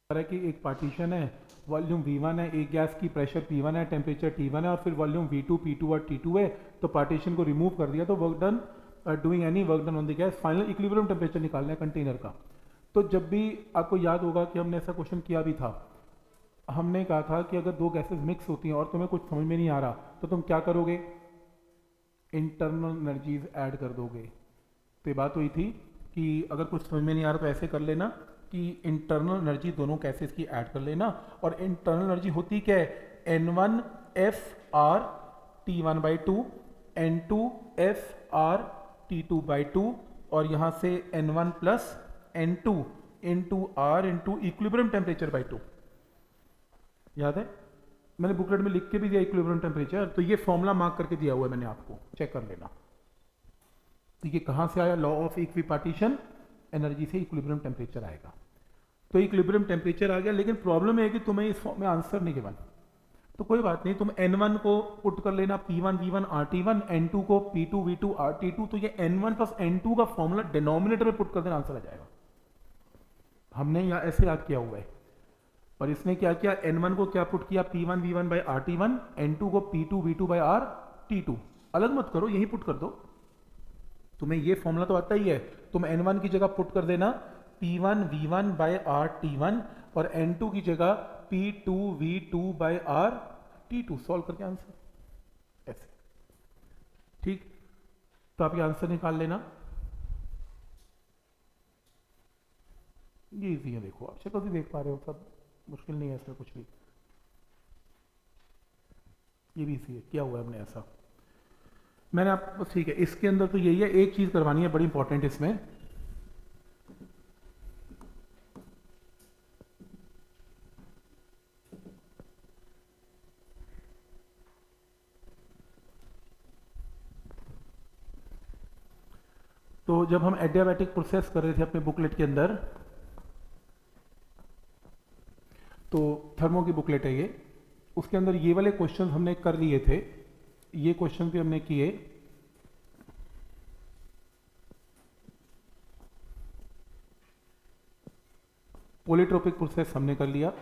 है कि एक पार्टीशन है, वॉल्यूम V1 है, एक गैस की प्रेशर P1 है, टेम्परेचर T1 है और फिर वॉल्यूम V2, P2 और T2 है। तो पार्टीशन को रिमूव कर दिया तो work done, doing any work done on the gas, final equilibrium temperature निकालना है कंटेनर का। तो जब भी आपको याद होगा कि हमने ऐसा क्वेश्चन किया भी था, हमने कहा था कि अगर दो गैसेस मिक्स होती हैं और तुम्हें कुछ समझ में नहीं आ रहा तो तुम क्या करोगे, इंटरनल एनर्जीज ऐड कर दोगे। तो ये बात हुई थी कि अगर कुछ समझ में नहीं आ रहा तो ऐसे कर लेना कि इंटरनल एनर्जी दोनों गैसेस की ऐड कर लेना। और इंटरनल एनर्जी होती क्या है, N1 F R T1/2, N2 F R T2/2 और यहाँ से N1 plus N2 into R into equilibrium temperature by 2। याद है, मैंने बुकलेट में लिख के भी दिया इक्विलिब्रियम टेम्परेचर, तो ये फॉर्मूला मार्क करके दिया हुआ है मैंने आपको, चेक कर लेना। तो ये कहाँ से आया, लॉ ऑफ इक्विपार्टीशन, एनर्जी से इक्विलिब्रियम टेम्परेचर आएगा। तो इक्विलिब्रियम टेम्परेचर आ गया, लेकिन प्रॉब्लम है कि तुम्हें इस फॉर्म में आंसर नहीं गिवन। तो कोई बात नहीं, तुम N1 को पुट कर लेना P1 V1 RT1, N2 को P2 V2 RT2। तो ये N1 प्लस N2 का फॉर्मूला डिनोमिनेटर में पुट कर देना, आंसर आ जाएगा। हमने यहाँ ऐसे याद किया हुआ है। और इसने क्या किया, N1 को क्या पुट किया, P1 V1 by RT1, N2 को P2 V2 बाई RT2। अलग मत करो, यही पुट कर दो, तुम्हें ये फॉर्मूला तो आता ही है। तुम N1 की जगह पुट कर देना P1 V1 बाई RT1 और N2 की जगह P2 V2 by RT2। Solve करके आंसर ऐसे, ठीक। तो आप ये आंसर निकाल लेना, ये इजी है। देखो आप शक्ल से देख पा रहे हो, सब मुश्किल नहीं है इसमें कुछ भी। ये भी इजी है, क्या हुआ हमने ऐसा, मैंने आपको, ठीक है। इसके अंदर तो यही है, एक चीज करवानी है बड़ी इंपॉर्टेंट इसमें, तो जब हम एडियाबैटिक प्रोसेस कर रहे थे अपने बुकलेट के अंदर, तो थर्मो की बुकलेट है ये, उसके अंदर ये वाले क्वेश्चन हमने कर लिए थे, ये क्वेश्चन भी हमने किए। पॉलीट्रोपिक प्रोसेस हमने कर लिया,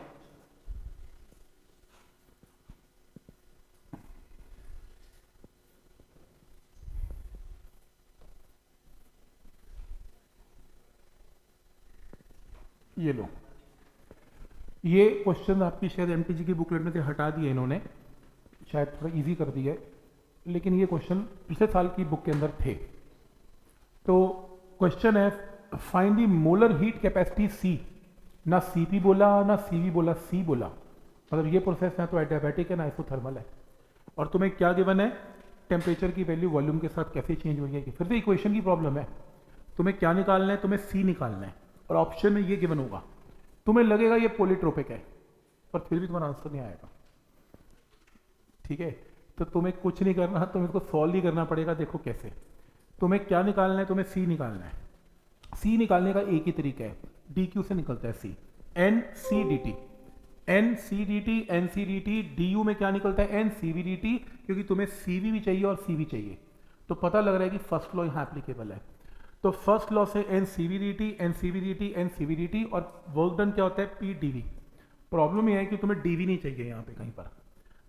ये लो, ये क्वेश्चन आपकी शायद एमटीजी की बुकलेट में से हटा दिए इन्होंने, शायद थोड़ा इजी कर दिया है, लेकिन ये क्वेश्चन पिछले साल की बुक के अंदर थे। तो क्वेश्चन है, find the molar heat capacity C। ना CP बोला ना CV बोला, C बोला, मतलब ये प्रोसेस ना तो एडियाबैटिक है ना आइसोथर्मल है। और तुम्हें क्या गिवन है, टेम्परेचर की वैल्यू वॉल्यूम के साथ कैसे चेंज हो जाएगी। फिर से इक्वेशन की प्रॉब्लम है, तुम्हें क्या निकालना है, तुम्हें C निकालना है और ऑप्शन में ये गिवन होगा। तुम्हें लगेगा ये पॉलीट्रोपिक है, पर फिर भी तुम्हारा आंसर नहीं आएगा, ठीक है। तो तुम्हें कुछ नहीं करना, तुम्हें इसको सॉल्व ही करना पड़ेगा। देखो कैसे, तुम्हें क्या निकालना है, तुम्हें C निकालना है। C निकालने का एक ही तरीका है, DQ से निकलता है C, NC dt। NCDT DU में क्या निकलता है NCVDT, क्योंकि तुम्हें CV भी चाहिए और CV चाहिए, तो पता लग रहा है कि फर्स्ट लॉ यहाँ एप्लीकेबल है। तो फर्स्ट लॉ से NCVDT और वर्क डन क्या होता है PdV। प्रॉब्लम यह है कि तुम्हें DV नहीं चाहिए यहाँ पे कहीं पर,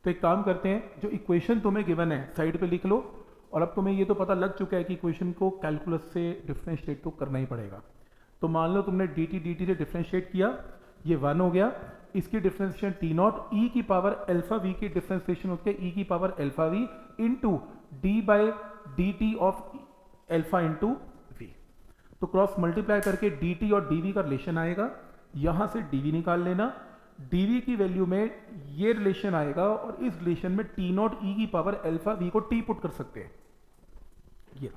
तो एक काम करते हैं, जो इक्वेशन तुम्हें गिवन है साइड पे लिख लो, और अब तुम्हें ये तो पता लग चुका है कि इक्वेशन को कैलकुलस से डिफरेंशिएट तो करना ही पड़ेगा। तो मान लो तुमने dt से डिफरेंशिएट किया, ये 1 हो गया, इसकी डिफरेंशिएशन टी नॉट ई की पावर अल्फा वी की डिफरेंशिएशन होती है ई की power alpha V into D by D T of alpha into V. तो क्रॉस मल्टीप्लाई करके डी टी और डी वी का रिलेशन आएगा, यहां से डी वी निकाल लेना, dv की वैल्यू में ये रिलेशन आएगा, और इस रिलेशन में टी नॉट ई की पावर अल्फा वी को t पुट कर सकते हैं। ये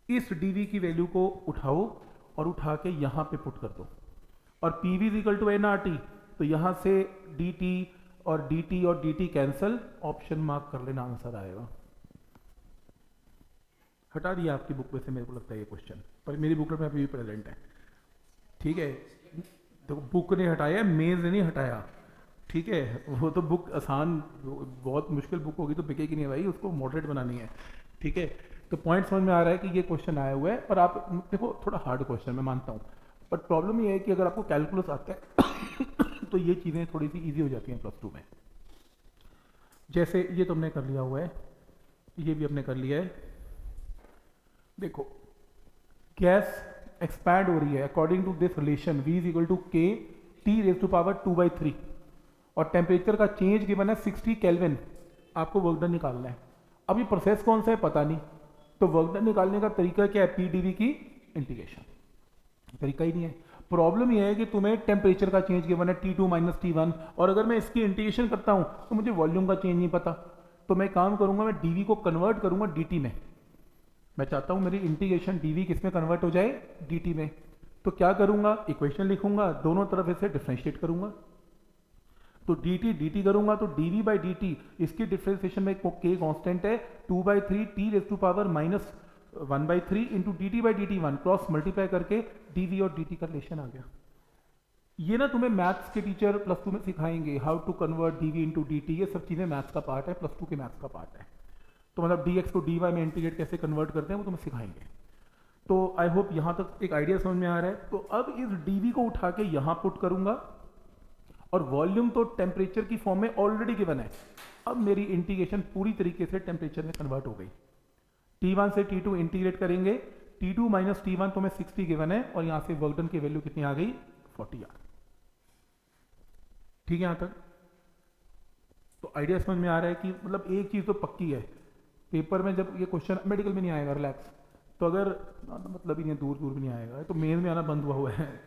इस dv की वैल्यू को उठाओ और उठा के यहां पे पुट कर दो, और pv is equal to nRT, तो यहां से dt और dt कैंसल, ऑप्शन मार्क कर लेना, आंसर आएगा। हटा दिया आपकी बुक में से, मेरे को लगता है ये क्वेश्चन, पर मेरी बुक में अभी भी प्रेजेंट है। ठीक है, देखो बुक ने हटाया, मेज ने नहीं हटाया। ठीक है, वो तो बुक आसान, बहुत मुश्किल बुक होगी तो बिकेगी नहीं भाई, उसको मॉडरेट बनानी है। ठीक है, तो पॉइंट समझ में आ रहा है कि ये क्वेश्चन आया हुआ है, पर आप देखो थोड़ा हार्ड क्वेश्चन मैं मानता हूँ, बट प्रॉब्लम ये है कि अगर आपको कैलकुलस आता है तो ये चीज़ें थोड़ी सी ईजी हो जाती हैं +2 में। जैसे ये तुमने कर लिया हुआ है, ये भी हमने कर लिया है। देखो गैस एक्सपैंड हो रही है according to this relation V is equal to K T⁻²/3, और टेम्परेचर का चेंज गिवन है 60 केल्विन, आपको वर्क डन निकालना है। अब ये प्रोसेस कौन सा है पता नहीं, तो वर्क डन निकालने का तरीका क्या है PdV की इंटीग्रेशन, तरीका ही नहीं है। प्रॉब्लम यह है कि तुम्हें टेम्परेचर का चेंज गिवन है T2 - T1, और अगर मैं इसकी इंटीग्रेशन करता हूं तो मुझे वॉल्यूम का चेंज नहीं पता, तो मैं काम करूंगा, मैं dV को कन्वर्ट करूंगा dt में। मैं चाहता हूं मेरी इंटीग्रेशन dV किस में कन्वर्ट हो जाए dt में, तो क्या करूंगा, इक्वेशन लिखूंगा, दोनों तरफ इसे डिफरेंशिएट करूंगा, तो dt करूंगा तो dV बाई dt, इसकी डिफरेंशिएशन में k कांस्टेंट है 2/3 T⁻⁻1/3 into dt by dt 1, cross multiply करके dV और dt का रिलेशन आ गया। ये ना तुम्हें मैथ्स के टीचर +2 में सिखाएंगे, how to convert dV into dt, ये सब चीज़ें मैथ्स का पार्ट है, +2 के मैथ्स का पार्ट है। तो मतलब dx को dy में इंटीग्रेट कैसे कन्वर्ट करते हैं वो तुम्हें सिखाएंगे। तो आई होप यहाँ तक एक आइडिया समझ में आ रहा है। तो अब इस dv को उठा के यहाँ पुट करूंगा, और वॉल्यूम तो टेम्परेचर की फॉर्म में ऑलरेडी गिवन है। अब मेरी इंटीग्रेशन पूरी तरीके से टेम्परेचर में कन्वर्ट हो गई। T1 से T2 इंटीग्रेट करेंगे, T2 - T1 तो मैं 60 गिवन है, और यहाँ से वर्क डन की वैल्यू कितनी आ गई 40 आ। ठीक है यहाँ तक, तो आइडिया समझ में आ रहा है कि मतलब एक चीज़ तो पक्की है, पेपर में जब ये क्वेश्चन, मेडिकल में नहीं आएगा रिलैक्स, तो अगर मतलब ही नहीं, दूर दूर भी नहीं आएगा, तो मेन में आना बंद हुआ है।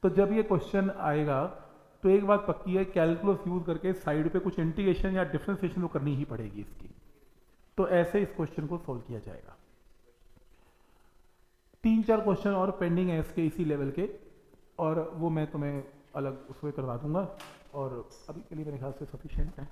तो जब ये क्वेश्चन आएगा तो एक बात पक्की है, कैलकुलस यूज करके साइड पे कुछ इंटीग्रेशन या डिफरेंशिएशन तो करनी ही पड़ेगी इसकी। तो ऐसे इस क्वेश्चन को सॉल्व किया जाएगा। 3-4 क्वेश्चन और पेंडिंग है इसके इसी लेवल के, और वो मैं तुम्हें अलग उसमें करवा दूंगा, और अभी के लिए मेरे ख्याल से सफिशिएंट है।